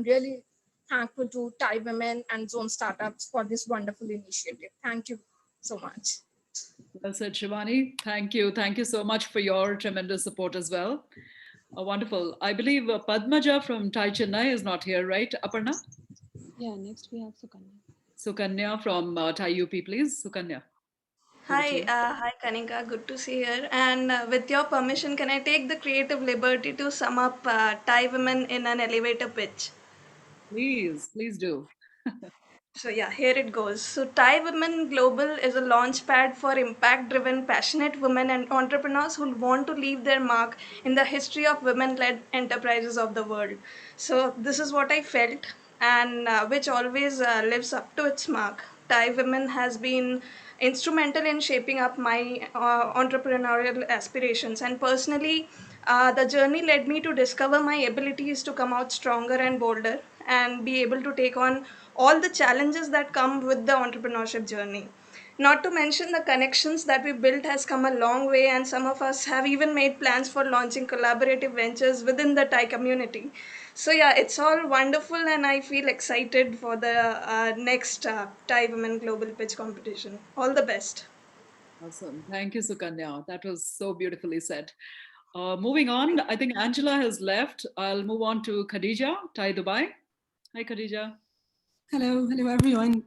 really thankful to Thai Women and Zone Startups for this wonderful initiative. Thank you so much. Well said, Shivani. Thank you. Thank you so much for your tremendous support as well. Wonderful. I believe Padmaja from Thai Chennai is not here, right, Aparna? Yeah, next we have Sukanya. Sukanya from Thai UP, please. Sukanya. Hi, hi Kanika, good to see you here. And with your permission, can I take the creative liberty to sum up Thai women in an elevator pitch? Please, please do. So yeah, here it goes. So Thai Women Global is a launch pad for impact-driven, passionate women and entrepreneurs who want to leave their mark in the history of women-led enterprises of the world. So this is what I felt, and which always lives up to its mark. Thai Women has been instrumental in shaping up my entrepreneurial aspirations. And personally, the journey led me to discover my abilities to come out stronger and bolder and be able to take on all the challenges that come with the entrepreneurship journey. Not to mention the connections that we built has come a long way, and some of us have even made plans for launching collaborative ventures within the Thai community. So yeah, it's all wonderful, and I feel excited for the next Thai Women Global Pitch competition. All the best. Awesome. Thank you, Sukanya. That was so beautifully said. Moving on, I think Angela has left. I'll move on to Khadija, Thai Dubai. Hi, Khadija. Hello everyone.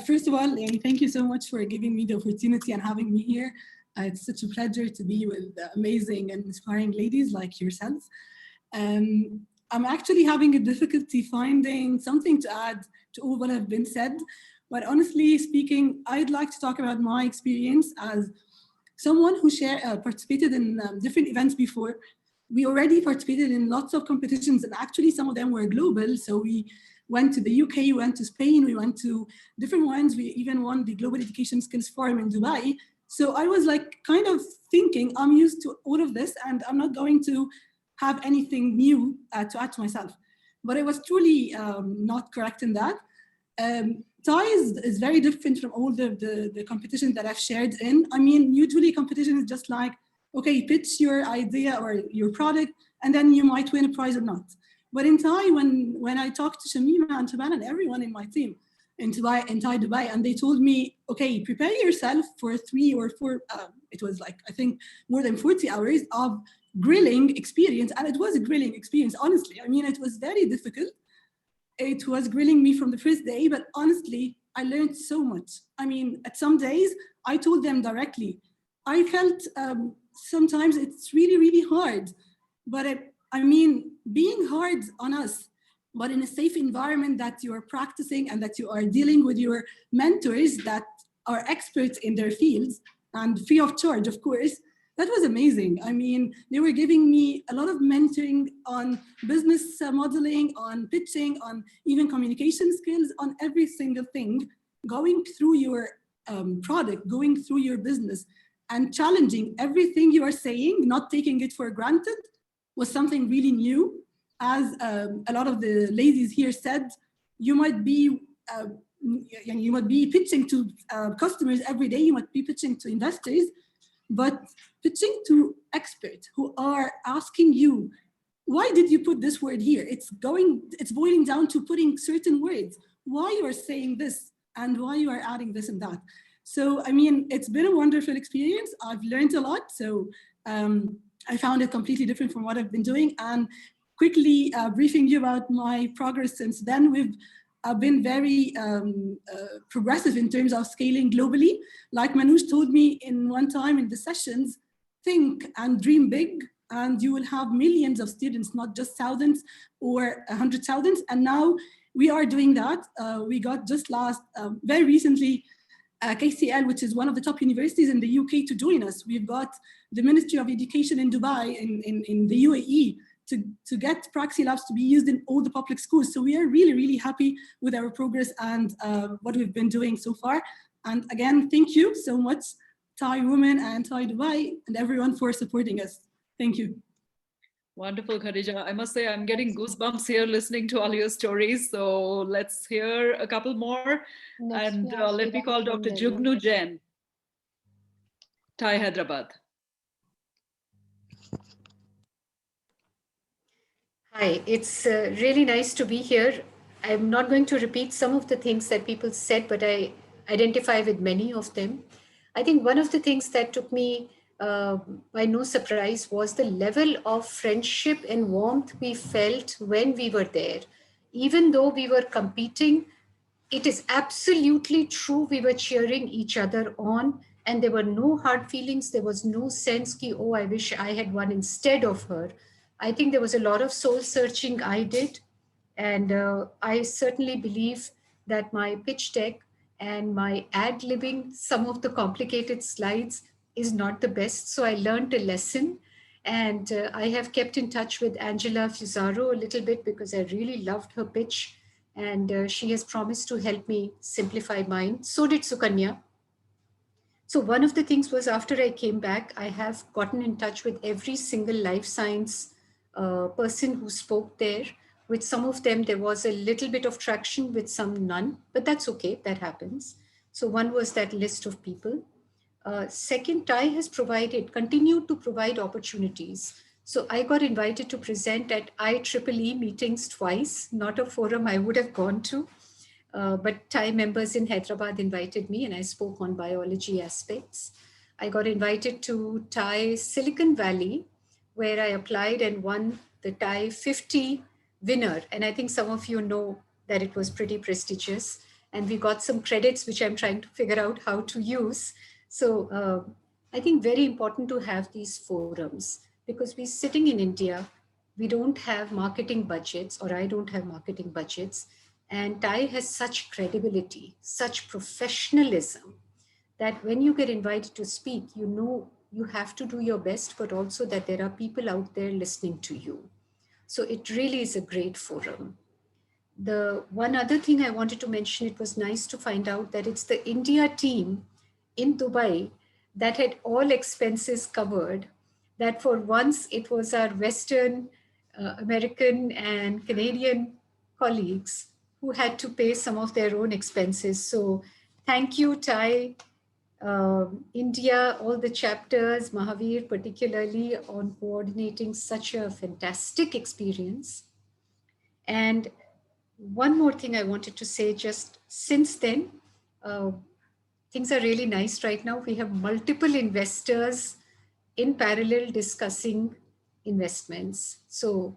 First of all, thank you so much for giving me the opportunity and having me here. It's such a pleasure to be with amazing and inspiring ladies like yourselves. I'm actually having a difficulty finding something to add to all what have been said, but honestly speaking, I'd like to talk about my experience as someone who participated in different events before. We already participated in lots of competitions, and actually some of them were global. So we went to the UK, we went to Spain, we went to different ones. We even won the Global Education Skills Forum in Dubai. So I was like kind of thinking, I'm used to all of this and I'm not going to have anything new to add to myself. But I was truly not correct in that. Thai is very different from all the competitions that I've shared in. I mean, usually competition is just like, okay, pitch your idea or your product, and then you might win a prize or not. But in Thai, when I talked to Shamima and Taban and everyone in my team in Thai Dubai, and they told me, okay, prepare yourself for 3 or 4, it was like, I think more than 40 hours of grilling experience. And it was a grilling experience, honestly. I mean, it was very difficult. It was grilling me from the first day, but honestly, I learned so much. I mean, at some days, I told them directly, I felt sometimes it's really, really hard. But I mean, being hard on us, but in a safe environment that you are practicing and that you are dealing with your mentors that are experts in their fields and free of charge, of course, that was amazing. I mean, they were giving me a lot of mentoring on business modeling, on pitching, on even communication skills, on every single thing, going through your product, going through your business, and challenging everything you are saying, not taking it for granted, was something really new. As a lot of the ladies here said, you might be pitching to customers every day, you might be pitching to investors, but pitching to experts who are asking you, why did you put this word here? It's boiling down to putting certain words, why you are saying this and why you are adding this and that. So, I mean, it's been a wonderful experience. I've learned a lot. So I found it completely different from what I've been doing. And quickly briefing you about my progress since then, we've been very progressive in terms of scaling globally. Like Manoj told me in one time in the sessions, think and dream big, and you will have millions of students, not just thousands or 100,000. And now we are doing that. We got just very recently, KCL, which is one of the top universities in the UK, to join us. We've got the Ministry of Education in Dubai, in the UAE, to get Praxi Labs to be used in all the public schools. So we are really, really happy with our progress and what we've been doing so far. And again, thank you so much, Thai Women and Thai Dubai, and everyone for supporting us. Thank you. Wonderful, Khadija. I must say, I'm getting goosebumps here listening to all your stories. So let's hear a couple more. Next, And let me call Dr. Jugnu Jain, Thai Hyderabad. Hi, it's really nice to be here. I'm not going to repeat some of the things that people said, but I identify with many of them. I think one of the things that took me by no surprise was the level of friendship and warmth we felt when we were there. Even though we were competing, it is absolutely true. We were cheering each other on, and there were no hard feelings. There was no sense ki, oh, I wish I had won instead of her. I think there was a lot of soul searching I did. And I certainly believe that my pitch deck and my ad-libbing some of the complicated slides is not the best. So I learned a lesson. And I have kept in touch with Angela Fusaro a little bit because I really loved her pitch. and she has promised to help me simplify mine. So did Sukanya. So one of the things was, after I came back, I have gotten in touch with every single life science person who spoke there. With some of them, there was a little bit of traction, with some none, but that's okay, that happens. So one was that list of people. Second, TIE has continued to provide opportunities. So I got invited to present at IEEE meetings twice, not a forum I would have gone to. But TIE members in Hyderabad invited me, and I spoke on biology aspects. I got invited to TIE Silicon Valley, where I applied and won the TIE 50 winner. And I think some of you know that it was pretty prestigious. And we got some credits, which I'm trying to figure out how to use. So I think very important to have these forums, because we're sitting in India, we don't have marketing budgets, or I don't have marketing budgets. And TIE has such credibility, such professionalism, that when you get invited to speak, you know you have to do your best, but also that there are people out there listening to you. So it really is a great forum. The one other thing I wanted to mention, it was nice to find out that it's the India team in Dubai that had all expenses covered, that for once it was our Western American and Canadian colleagues who had to pay some of their own expenses. So thank you, TIE, India, all the chapters, Mahavir particularly, on coordinating such a fantastic experience. And one more thing I wanted to say, just since then, things are really nice right now. We have multiple investors in parallel discussing investments. So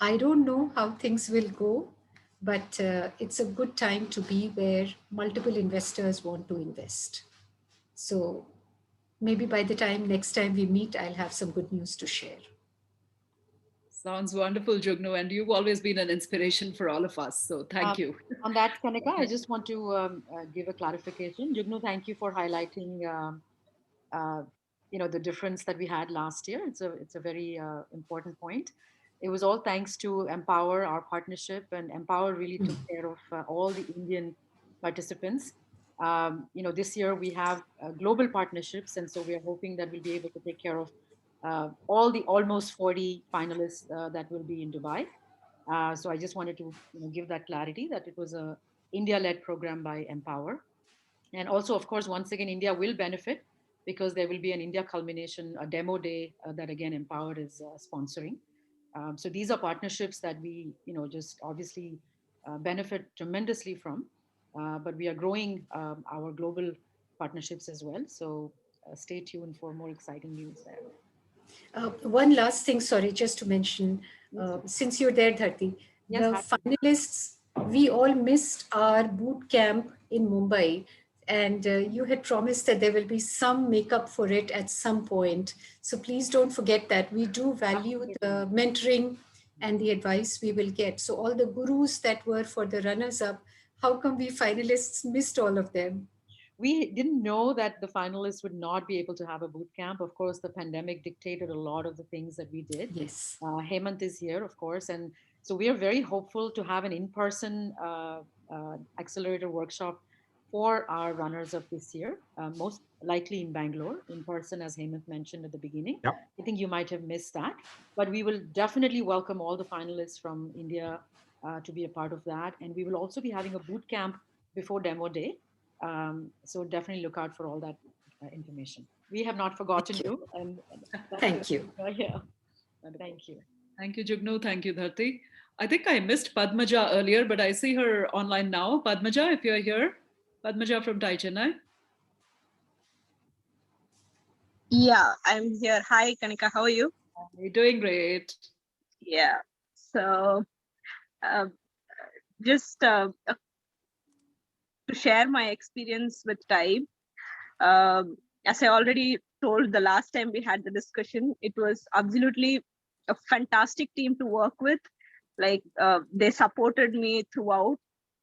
I don't know how things will go, but it's a good time to be where multiple investors want to invest. So maybe by the time next time we meet, I'll have some good news to share. Sounds wonderful, Jugnu, and you've always been an inspiration for all of us. So thank you. On that, Kanika, I just want to give a clarification. Jugnu, thank you for highlighting the difference that we had last year. It's a very important point. It was all thanks to Empower, our partnership, and Empower really took care of all the Indian participants. This year we have global partnerships, and so we are hoping that we'll be able to take care of all the almost 40 finalists that will be in Dubai. So I just wanted to give that clarity that it was a India-led program by Empower. And also, of course, once again, India will benefit, because there will be an India culmination, a demo day that again Empower is sponsoring. So these are partnerships that we just obviously benefit tremendously from, but we are growing our global partnerships as well. So stay tuned for more exciting news there. One last thing, sorry, just to mention, since you're there, Dharti, the finalists, we all missed our boot camp in Mumbai, and you had promised that there will be some makeup for it at some point. So please don't forget that. We do value the mentoring and the advice we will get. So all the gurus that were for the runners-up, how come we finalists missed all of them? We didn't know that the finalists would not be able to have a boot camp. Of course, the pandemic dictated a lot of the things that we did. Yes. Hemant is here, of course. And so we are very hopeful to have an in-person accelerator workshop for our runners up this year, most likely in Bangalore, in person, as Hemant mentioned at the beginning. Yep. I think you might have missed that, but we will definitely welcome all the finalists from India to be a part of that. And we will also be having a boot camp before demo day. So definitely look out for all that information. We have not forgotten you. And thank you. Yeah. Thank you. Thank you, Jugnu. Thank you, Dharti. I think I missed Padmaja earlier, but I see her online now. Padmaja, if you're here. Padmaja from TIE Chennai. Yeah, I'm here. Hi, Kanika. How are you? You're doing great. Yeah. So just to share my experience with TIE, as I already told the last time we had the discussion, it was absolutely a fantastic team to work with. Like they supported me throughout.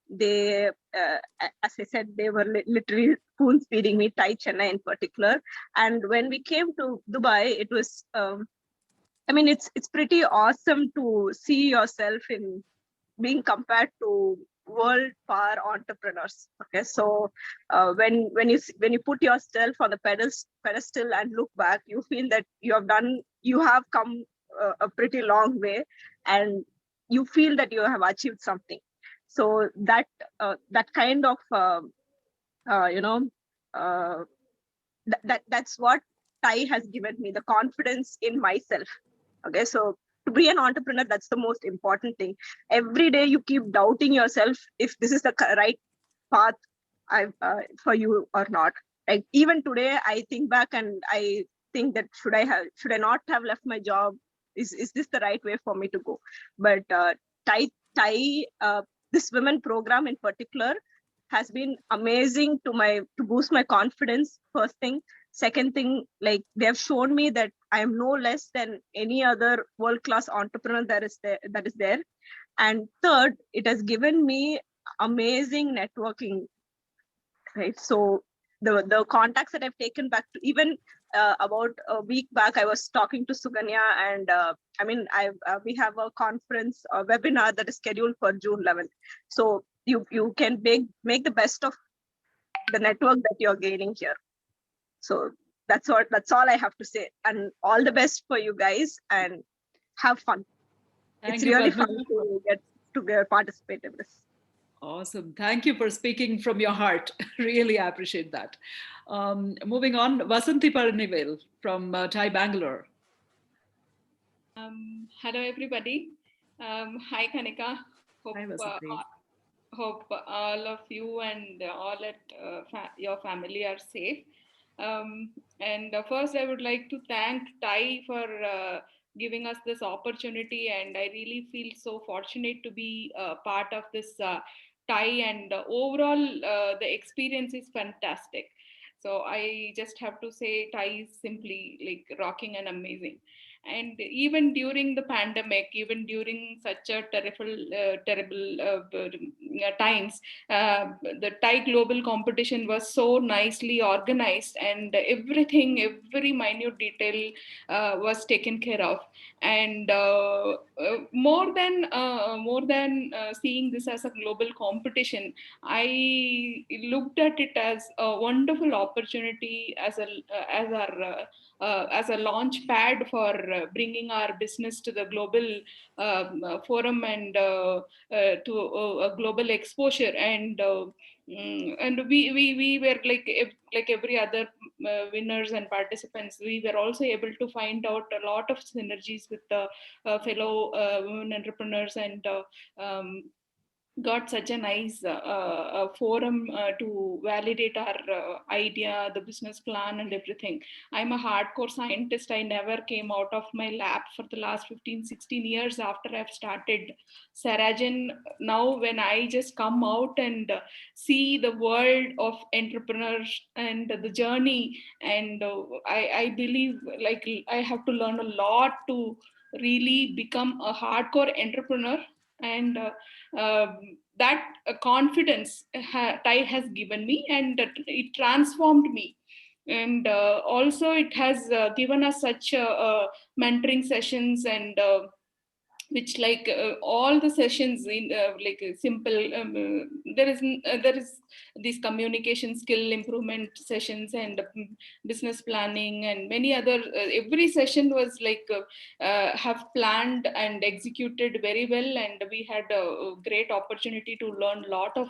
They, as I said, they were literally spoon feeding me, TIE Chennai in particular. And when we came to Dubai, it was, I mean, it's pretty awesome to see yourself in being compared to world power entrepreneurs. Okay, so when you put yourself on the pedestal and look back, you feel that you have come a pretty long way, and you feel that you have achieved something. So that kind of you know uh, that's what TIE has given me, the confidence in myself. Okay, so to be an entrepreneur, that's the most important thing. Every day you keep doubting yourself if this is the right path for you or not. Like even today, I think back and I think that should I not have left my job? Is this the right way for me to go? But TIE, this women program in particular, has been amazing to boost my confidence. First thing. Second thing, like they have shown me that I am no less than any other world-class entrepreneur that is there. And third, it has given me amazing networking, right? So the contacts that I've taken back to, even about a week back, I was talking to Suganya, and we have a conference, a webinar that is scheduled for June 11th. So you can make the best of the network that you're gaining here. So that's all I have to say. And all the best for you guys, and have fun. It's really fun to get to participate in this. Awesome. Thank you for speaking from your heart. Really appreciate that. Moving on, Vasanthi Palanivel from TIE Bangalore. Hello, everybody. Hi, Kanika. Hope all of you and all at your family are safe. And first, I would like to thank TIE for giving us this opportunity, and I really feel so fortunate to be part of this TIE. And overall, the experience is fantastic. So I just have to say, TIE is simply like rocking and amazing. And even during the pandemic, even during such a terrible times, the TIE global competition was so nicely organized, and every minute detail was taken care of. And more than seeing this as a global competition, I looked at it as a wonderful opportunity as a launch pad for bringing our business to the global forum and to a global exposure. And we were like every other winners and participants, we were also able to find out a lot of synergies with the fellow women entrepreneurs, and got such a nice forum to validate our idea, the business plan, and everything. I'm a hardcore scientist. I never came out of my lab for the last 15-16 years after I've started Saragen. Now when I just come out and see the world of entrepreneurs and the journey, and I believe like I have to learn a lot to really become a hardcore entrepreneur. And that confidence TIE has given me, and it transformed me. And also it has given us such mentoring sessions, and which like all the sessions in like a simple there is these communication skill improvement sessions, and business planning, and many other every session was like have planned and executed very well, and we had a great opportunity to learn a lot of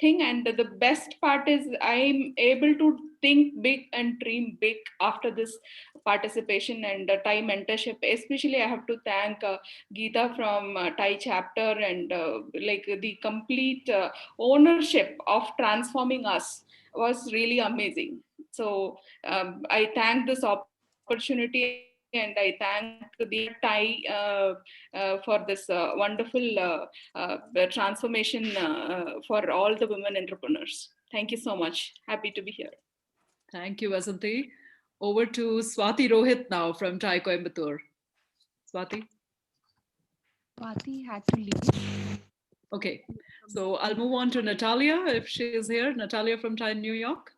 thing. And the best part is I'm able to think big and dream big after this participation and TIE mentorship. Especially I have to thank Geeta from TIE chapter, and like the complete ownership of transforming us was really amazing. So I thank this opportunity, and I thank the entire TIE for this wonderful transformation for all the women entrepreneurs. Thank you so much. Happy to be here. Thank you, Vasanthi. Over to Swati Rohit now from TIE Coimbatore. Swati. Swati had to leave. Okay, so I'll move on to Natalia if she is here. Natalia from TIE New York.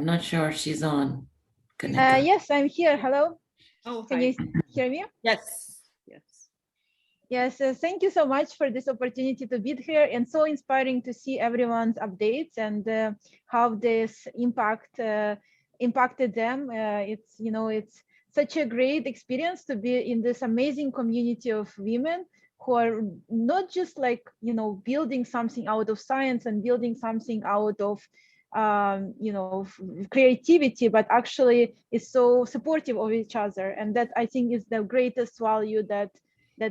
I'm not sure if she's on. Yes, I'm here. Hello. Oh, Can you hear me? Yes. Yes. Yes, thank you so much for this opportunity to be here, and so inspiring to see everyone's updates and how this impacted them. It's such a great experience to be in this amazing community of women who are not just like, building something out of science and building something out of creativity, but actually is so supportive of each other. And that, I think, is the greatest value that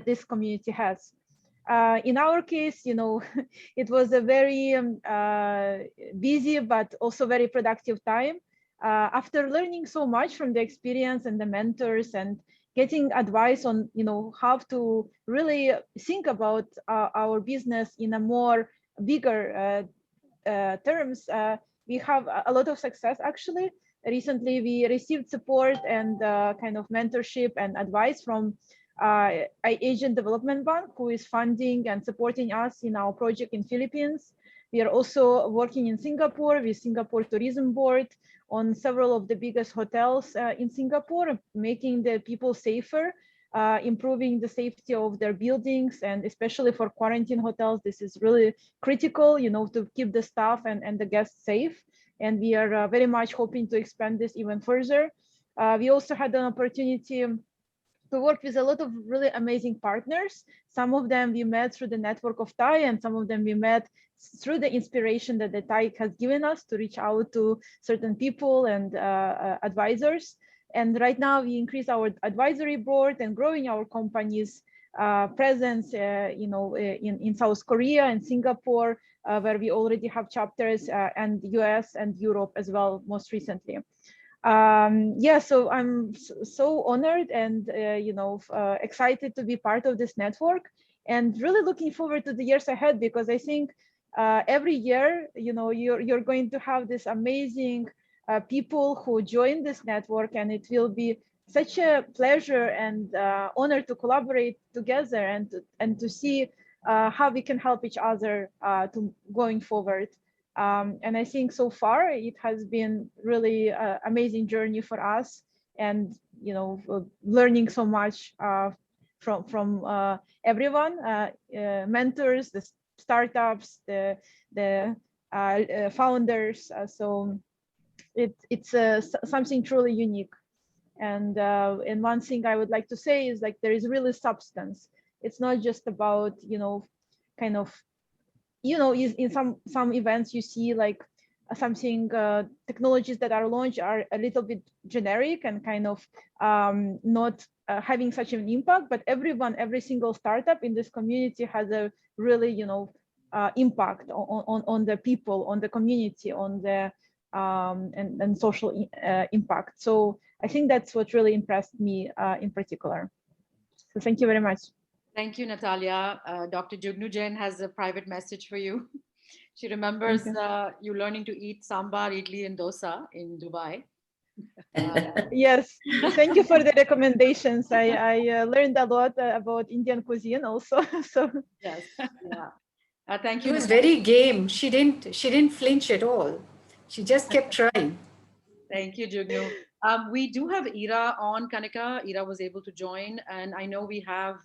this community has. In our case, it was a very busy but also very productive time. After learning so much from the experience and the mentors and getting advice on, how to really think about our business in a more bigger terms, we have a lot of success actually. Recently, we received support and kind of mentorship and advice from Asian Development Bank, who is funding and supporting us in our project in Philippines. We are also working in Singapore with Singapore Tourism Board on several of the biggest hotels in Singapore, making the people safer, improving the safety of their buildings, and especially for quarantine hotels, this is really critical, to keep the staff and the guests safe. And we are very much hoping to expand this even further. We also had an opportunity to work with a lot of really amazing partners. Some of them we met through the network of TAI, and some of them we met through the inspiration that the TAI has given us to reach out to certain people and advisors. And right now we increase our advisory board and growing our company's presence, in South Korea and Singapore, where we already have chapters, and US and Europe as well, most recently. So I'm so honored and excited to be part of this network, and really looking forward to the years ahead, because I think every year you're going to have this amazing people who join this network, and it will be such a pleasure and honor to collaborate together and to see how we can help each other to going forward. And I think so far it has been really amazing journey for us, and learning so much from everyone, mentors, the startups, the founders. So it's something truly unique. And one thing I would like to say is, like, there is really substance. It's not just about kind of in some events you see like something technologies that are launched are a little bit generic and kind of not having such an impact, but every single startup in this community has a really impact on the people, on the community, on the and social impact. So I think that's what really impressed me in particular. So thank you very much. Thank you, Natalia. Dr. Jugnu Jain has a private message for you. She remembers you learning to eat sambar, idli, and dosa in Dubai. Yes, thank you for the recommendations. I learned a lot about Indian cuisine also. So yes, yeah. Thank you. She was very game. She didn't flinch at all. She just kept trying. Thank you, Jugnu. We do have Ira on, Kanika. Ira was able to join, and I know we have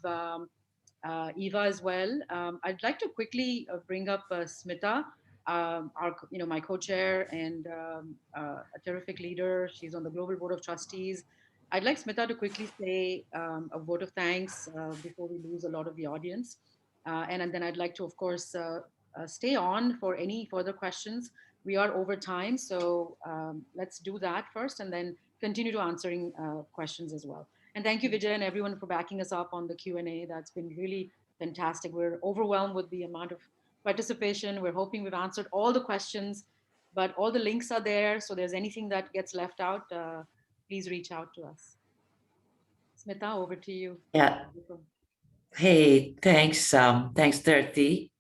Eva as well. I'd like to quickly bring up Smita, my co-chair and a terrific leader. She's on the Global Board of Trustees. I'd like Smita to quickly say a vote of thanks before we lose a lot of the audience. And then I'd like to, of course, stay on for any further questions. We are over time, so let's do that first and then continue to answering questions as well. And thank you, Vijay, and everyone for backing us up on the Q&A. That's been really fantastic. We're overwhelmed with the amount of participation. We're hoping we've answered all the questions, but all the links are there. So there's anything that gets left out, please reach out to us. Smita, over to you. Yeah. Hey, thanks. Thanks, Dharti.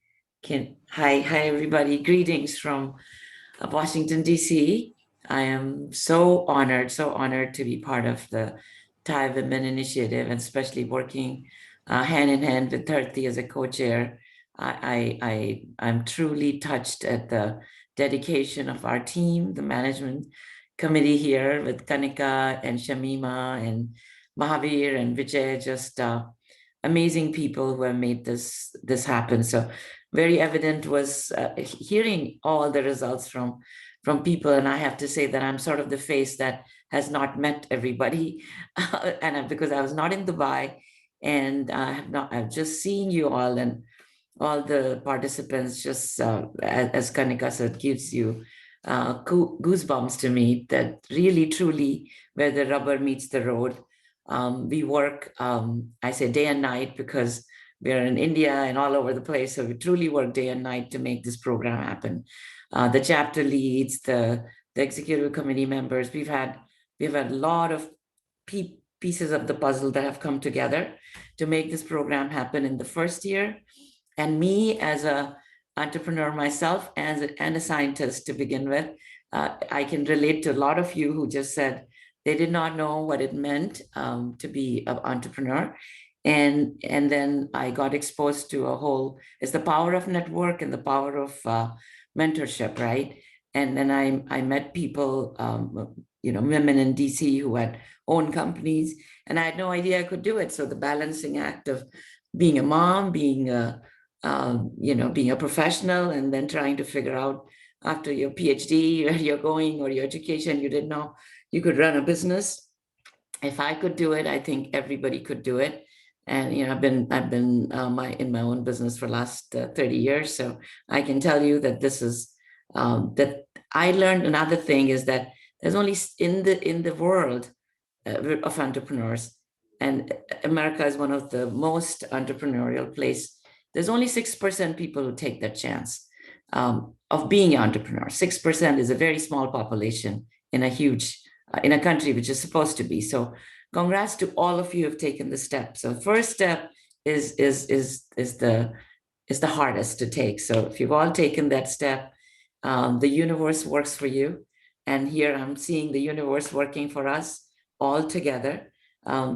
Hi, everybody. Greetings from Washington, D.C. I am so honored to be part of the Thai Women Initiative, and especially working hand in hand with Dharti as a co-chair. I'm truly touched at the dedication of our team, the management committee here with Kanika and Shamima and Mahavir and Vijay, just amazing people who have made this happen. So very evident was hearing all the results from people. And I have to say that I'm sort of the face that has not met everybody, and because I was not in Dubai, and I've just seen you all and all the participants. Just as Kanika said, gives you goosebumps to me, that really truly where the rubber meets the road. We work, I say day and night, because we are in India and all over the place. So we truly work day and night to make this program happen. The chapter leads, the executive committee members, we've had a lot of pieces of the puzzle that have come together to make this program happen in the first year. And me as a entrepreneur myself and a scientist to begin with, I can relate to a lot of you who just said they did not know what it meant to be an entrepreneur. And then I got exposed to it's the power of network and the power of mentorship, right? And then I met people, women in DC who had owned companies, and I had no idea I could do it. So the balancing act of being a mom, being a professional, and then trying to figure out after your PhD, where you're going, or your education, you didn't know you could run a business. If I could do it, I think everybody could do it. And I've been in my own business for the last 30 years, so I can tell you that this is that I learned. Another thing is that there's only in the world of entrepreneurs, and America is one of the most entrepreneurial place. There's only 6% people who take that chance of being an entrepreneur. 6% is a very small population in a country which is supposed to be. So congrats to all of you who have taken the step. So first step is the hardest to take. So if you've all taken that step, the universe works for you. And here I'm seeing the universe working for us all together.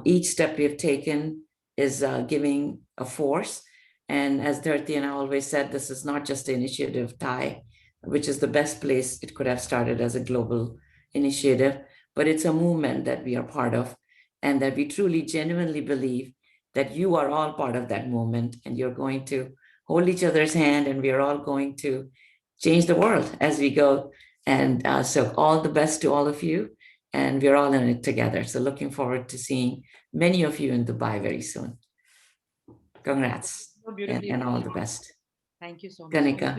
Each step we have taken is giving a force. And as Dharti and I always said, this is not just an initiative, TIE, which is the best place it could have started as a global initiative, but it's a movement that we are part of, and that we truly, genuinely believe that you are all part of that movement, and you're going to hold each other's hand, and we are all going to change the world as we go. And so all the best to all of you, and we're all in it together. So looking forward to seeing many of you in Dubai very soon. Congrats. And all the best. Thank you so much. Kanika,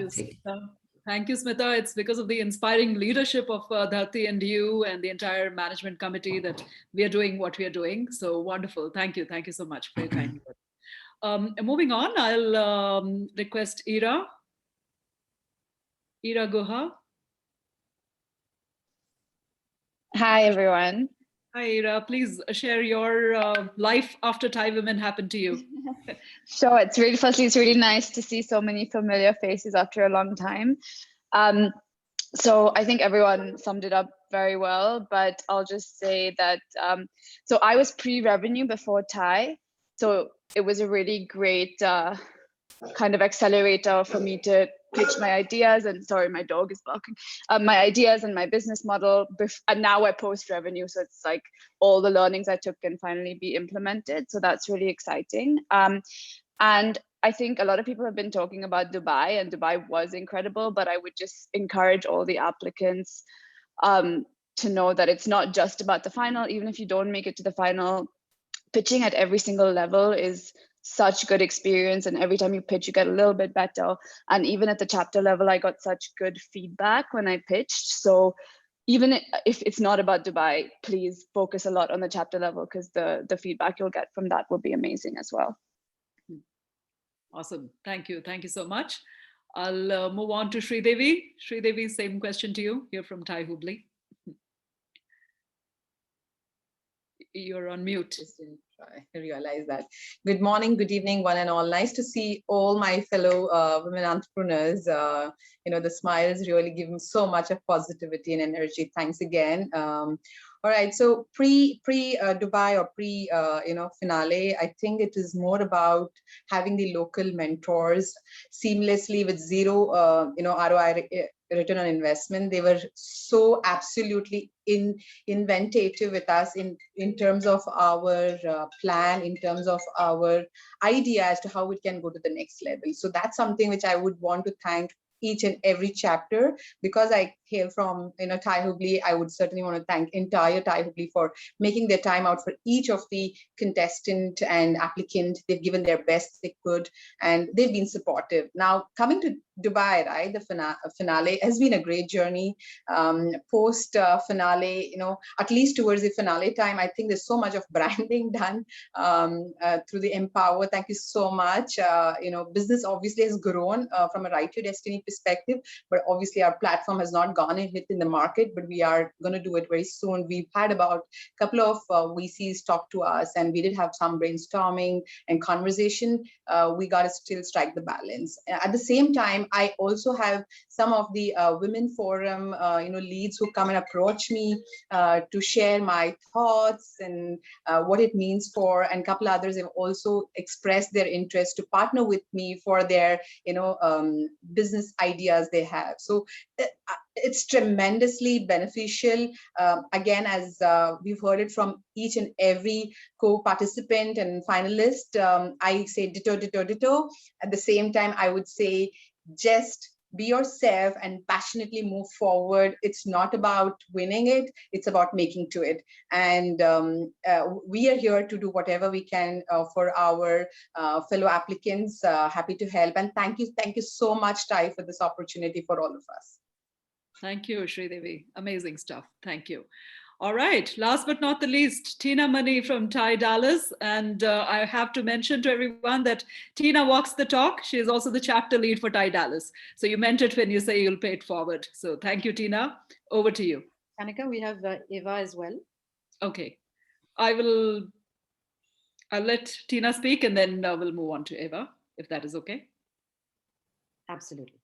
Thank you, Smita. It's because of the inspiring leadership of Dharti and you and the entire management committee that we are doing what we are doing. So wonderful. Thank you. Thank you so much for your kind words. Moving on, I'll request Ira Guha. Hi, everyone. Hi, Ira. Please share your life after Thai Women happened to you. Sure. It's really nice to see so many familiar faces after a long time. So I think everyone summed it up very well, but I'll just say that, so I was pre-revenue before Thai. So it was a really great kind of accelerator for me to pitch my ideas, and sorry, my dog is barking, my ideas and my business model. And now we're post-revenue. So it's like all the learnings I took can finally be implemented. So that's really exciting. And I think a lot of people have been talking about Dubai, and Dubai was incredible, but I would just encourage all the applicants to know that it's not just about the final. Even if you don't make it to the final, pitching at every single level is such good experience, and every time you pitch you get a little bit better. And even at the chapter level, I got such good feedback when I pitched. So even if it's not about Dubai, please focus a lot on the chapter level, because the feedback you'll get from that will be amazing as well. Awesome. Thank you so much. I'll move on to Sridevi, same question to you. You're from Thai Hubli. You're on mute. I realize that. Good morning, good evening, one and all. Nice to see all my fellow women entrepreneurs. The smiles really give me so much of positivity and energy. Thanks again. All right, so pre Dubai or pre finale, I think it is more about having the local mentors seamlessly with zero ROI return on investment. They were so absolutely inventative with us in terms of our plan, in terms of our idea as to how it can go to the next level. So that's something which I would want to thank each and every chapter. Because I hail from Thai Hubli, I would certainly want to thank entire Thai Hubli for making their time out for each of the contestant and applicant. They've given their best they could, and they've been supportive. Now coming to Dubai, right? The finale has been a great journey. Post finale, at least towards the finale time, I think there's so much of branding done through the Empower. Thank you so much. Business obviously has grown from a Right to Destiny perspective, but obviously our platform has not gone and hit in the market, but we are going to do it very soon. We've had about a couple of VCs talk to us, and we did have some brainstorming and conversation. We got to still strike the balance. At the same time, I also have some of the women forum, leads who come and approach me to share my thoughts and what it means for, and a couple others have also expressed their interest to partner with me for their, business ideas they have. So it's tremendously beneficial. Again, as we've heard it from each and every co-participant and finalist, I say ditto, ditto, ditto. At the same time, I would say just be yourself and passionately move forward. It's not about winning it, it's about making to it. And we are here to do whatever we can for our fellow applicants. Happy to help. And thank you so much, Tai, for this opportunity for all of us. Thank you, Sridevi. Amazing stuff. Thank you. All right, last but not the least, Tina Mani from Thai Dallas. And I have to mention to everyone that Tina walks the talk. She is also the chapter lead for Thai Dallas. So you meant it when you say you'll pay it forward. So thank you, Tina. Over to you. Kanika, we have Eva as well. Okay, I'll let Tina speak and then we'll move on to Eva, if that is okay. Absolutely.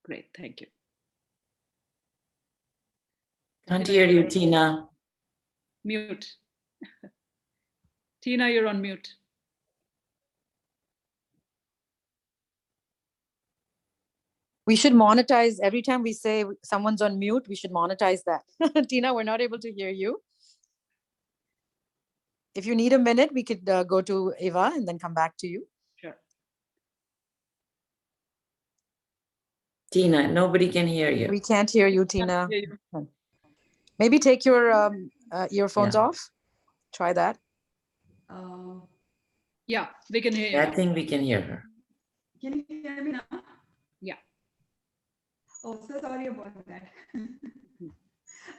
Great, thank you. Can't hear you, Tina. Mute. Tina, you're on mute. We should monetize every time we say someone's on mute. We should monetize that. Tina, we're not able to hear you. If you need a minute, we could go to Eva and then come back to you. Sure. Tina, nobody can hear you. We can't hear you, Tina. Maybe take your earphones off. Try that. Yeah, we can hear you. I think we can hear her. Can you hear me now? Yeah. Oh, so sorry about that.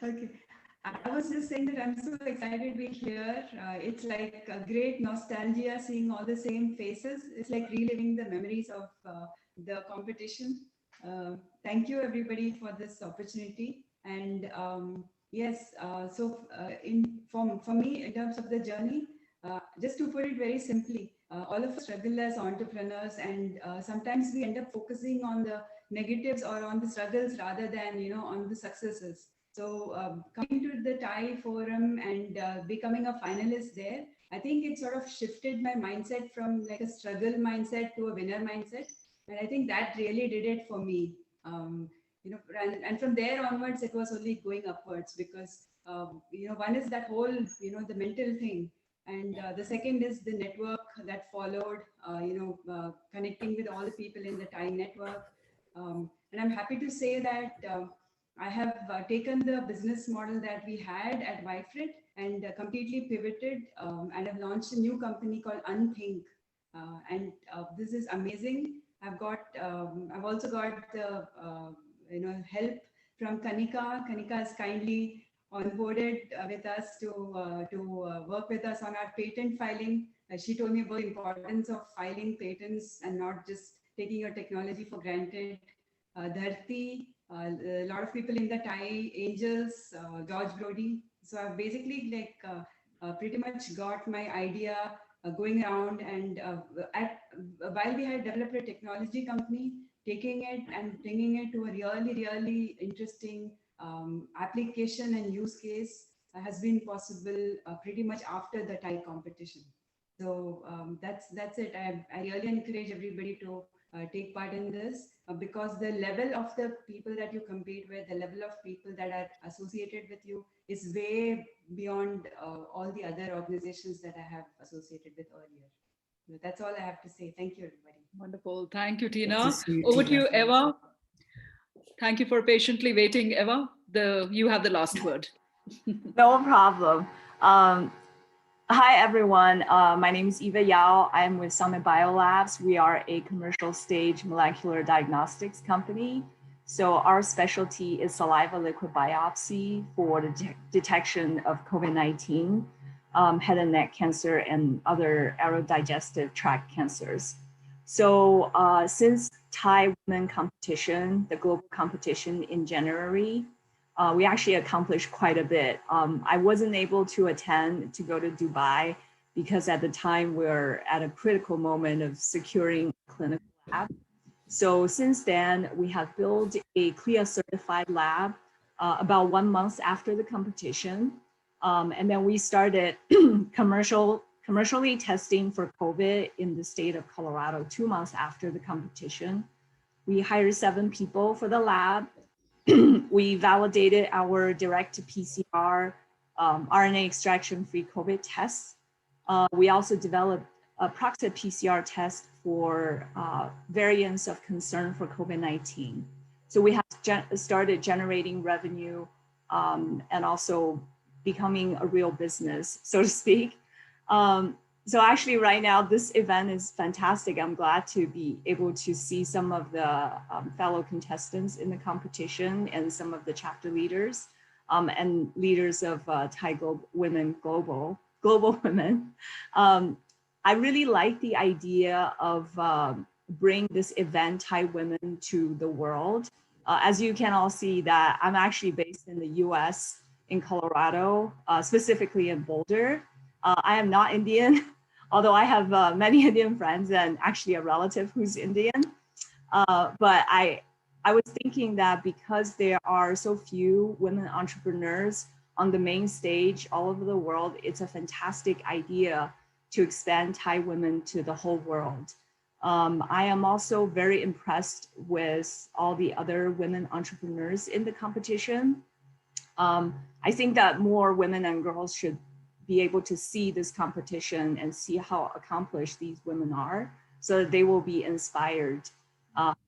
Okay. I was just saying that I'm so excited to be here. It's like a great nostalgia seeing all the same faces. It's like reliving the memories of the competition. Thank you everybody for this opportunity. And yes, for me, in terms of the journey, just to put it very simply, all of us struggle as entrepreneurs, and sometimes we end up focusing on the negatives or on the struggles rather than on the successes. So coming to the Thai forum and becoming a finalist there, I think it sort of shifted my mindset from like a struggle mindset to a winner mindset, and I think that really did it for me. And from there onwards, it was only going upwards because one is that whole the mental thing. And the second is the network that followed, connecting with all the people in the Thai network. And I'm happy to say that I have taken the business model that we had at Whitefrit and completely pivoted and have launched a new company called Unthink. And this is amazing. I've also got the help from Kanika. Kanika has kindly onboarded with us to work with us on our patent filing. She told me about the importance of filing patents and not just taking your technology for granted. Dharti, a lot of people in the Thai Angels, George Brody. So I've basically pretty much got my idea going around, and while we had developed a technology company, taking it and bringing it to a really, really interesting application and use case has been possible pretty much after the Thai competition. So that's it. I really encourage everybody to take part in this because the level of the people that you compete with, the level of people that are associated with you is way beyond all the other organizations that I have associated with earlier. So that's all I have to say. Thank you, everybody. Wonderful. Thank you, Tina. Over to you, Eva. Thank you for patiently waiting, Eva. You have the last word. No problem. Hi, everyone. My name is Eva Yao. I'm with Summit Biolabs. We are a commercial stage molecular diagnostics company. So our specialty is saliva liquid biopsy for the detection of COVID-19, head and neck cancer, and other aerodigestive tract cancers. So since Thai Women competition, the global competition in January, we actually accomplished quite a bit. I wasn't able to attend to go to Dubai because at the time we're at a critical moment of securing a clinical lab. So since then, we have built a CLIA certified lab about 1 month after the competition. And then we started commercially testing for COVID in the state of Colorado 2 months after the competition. We hired 7 people for the lab. We validated our direct-to-PCR RNA extraction-free COVID tests. We also developed a proxy PCR test for variants of concern for COVID-19. So we have started generating revenue and also becoming a real business, so to speak. So actually right now, this event is fantastic. I'm glad to be able to see some of the fellow contestants in the competition and some of the chapter leaders and leaders of Thai Women Global Women. I really like the idea of bring this event, Thai Women, to the world. As you can all see that I'm actually based in the US, in Colorado, specifically in Boulder. I am not Indian, although I have many Indian friends and actually a relative who's Indian. But I was thinking that because there are so few women entrepreneurs on the main stage all over the world, it's a fantastic idea to expand Thai women to the whole world. I am also very impressed with all the other women entrepreneurs in the competition. I think that more women and girls should be able to see this competition and see how accomplished these women are so that they will be inspired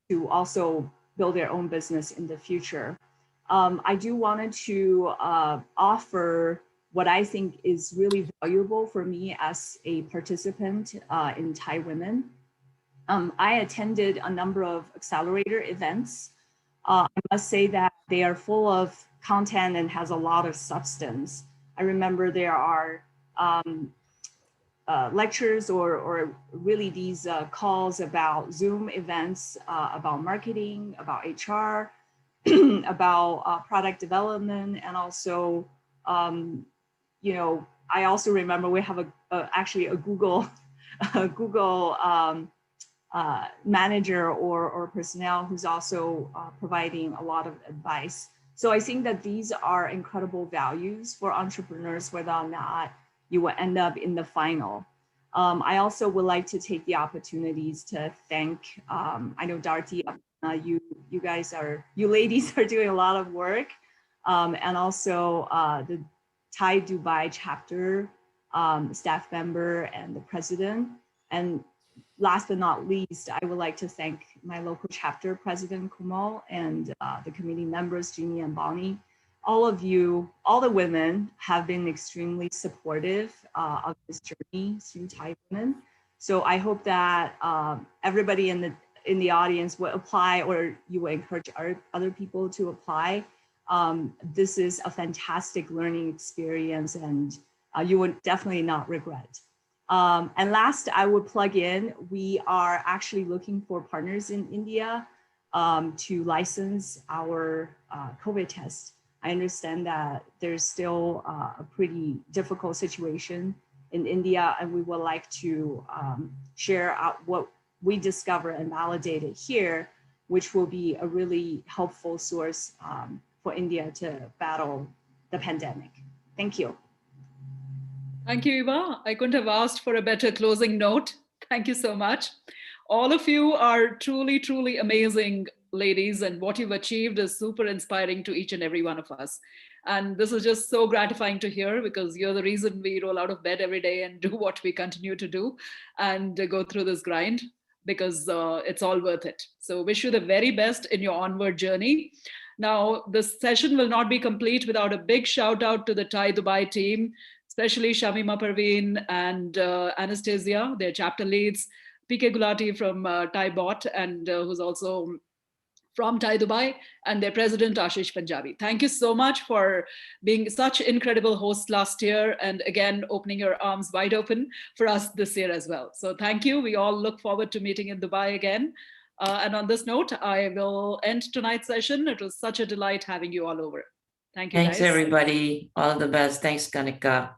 to also build their own business in the future. I do wanted to offer what I think is really valuable for me as a participant in Thai Women. I attended a number of accelerator events. I must say that they are full of content and has a lot of substance. I remember there are lectures or really these calls about Zoom events, about marketing, about HR, about product development, and also, you know, I also remember we have actually a Google manager or personnel who's also providing a lot of advice. So I think that these are incredible values for entrepreneurs, whether or not you will end up in the final. I also would like to take the opportunities to thank, I know Darthi, you ladies are doing a lot of work, and also the Thai Dubai chapter staff member and the president. And last but not least, I would like to thank my local chapter president, Kumal, and the committee members, Jeannie and Bonnie. All of you, all the women have been extremely supportive of this journey through Thai Women. So I hope that everybody in the audience will apply, or you will encourage other people to apply. This is a fantastic learning experience, and you would definitely not regret. And last, I would plug in, we are actually looking for partners in India to license our COVID test. I understand that there's still a pretty difficult situation in India, and we would like to share out what we discover and validate it here, which will be a really helpful source for India to battle the pandemic. Thank you. Thank you, Eva. I couldn't have asked for a better closing note. Thank you so much. All of you are truly, truly amazing ladies, and what you've achieved is super inspiring to each and every one of us. And this is just so gratifying to hear, because you're the reason we roll out of bed every day and do what we continue to do and go through this grind, because it's all worth it. So wish you the very best in your onward journey. Now, this session will not be complete without a big shout out to the Thai Dubai team, especially Shamima Parveen and Anastasia, their chapter leads, PK Gulati from Thai Bot, and who's also from Thai Dubai, and their president, Ashish Punjabi. Thank you so much for being such incredible hosts last year, and again, opening your arms wide open for us this year as well. So thank you. We all look forward to meeting in Dubai again. And on this note, I will end tonight's session. It was such a delight having you all over. Thank you, Thanks, guys. everybody. All the best. Thanks, Kanika.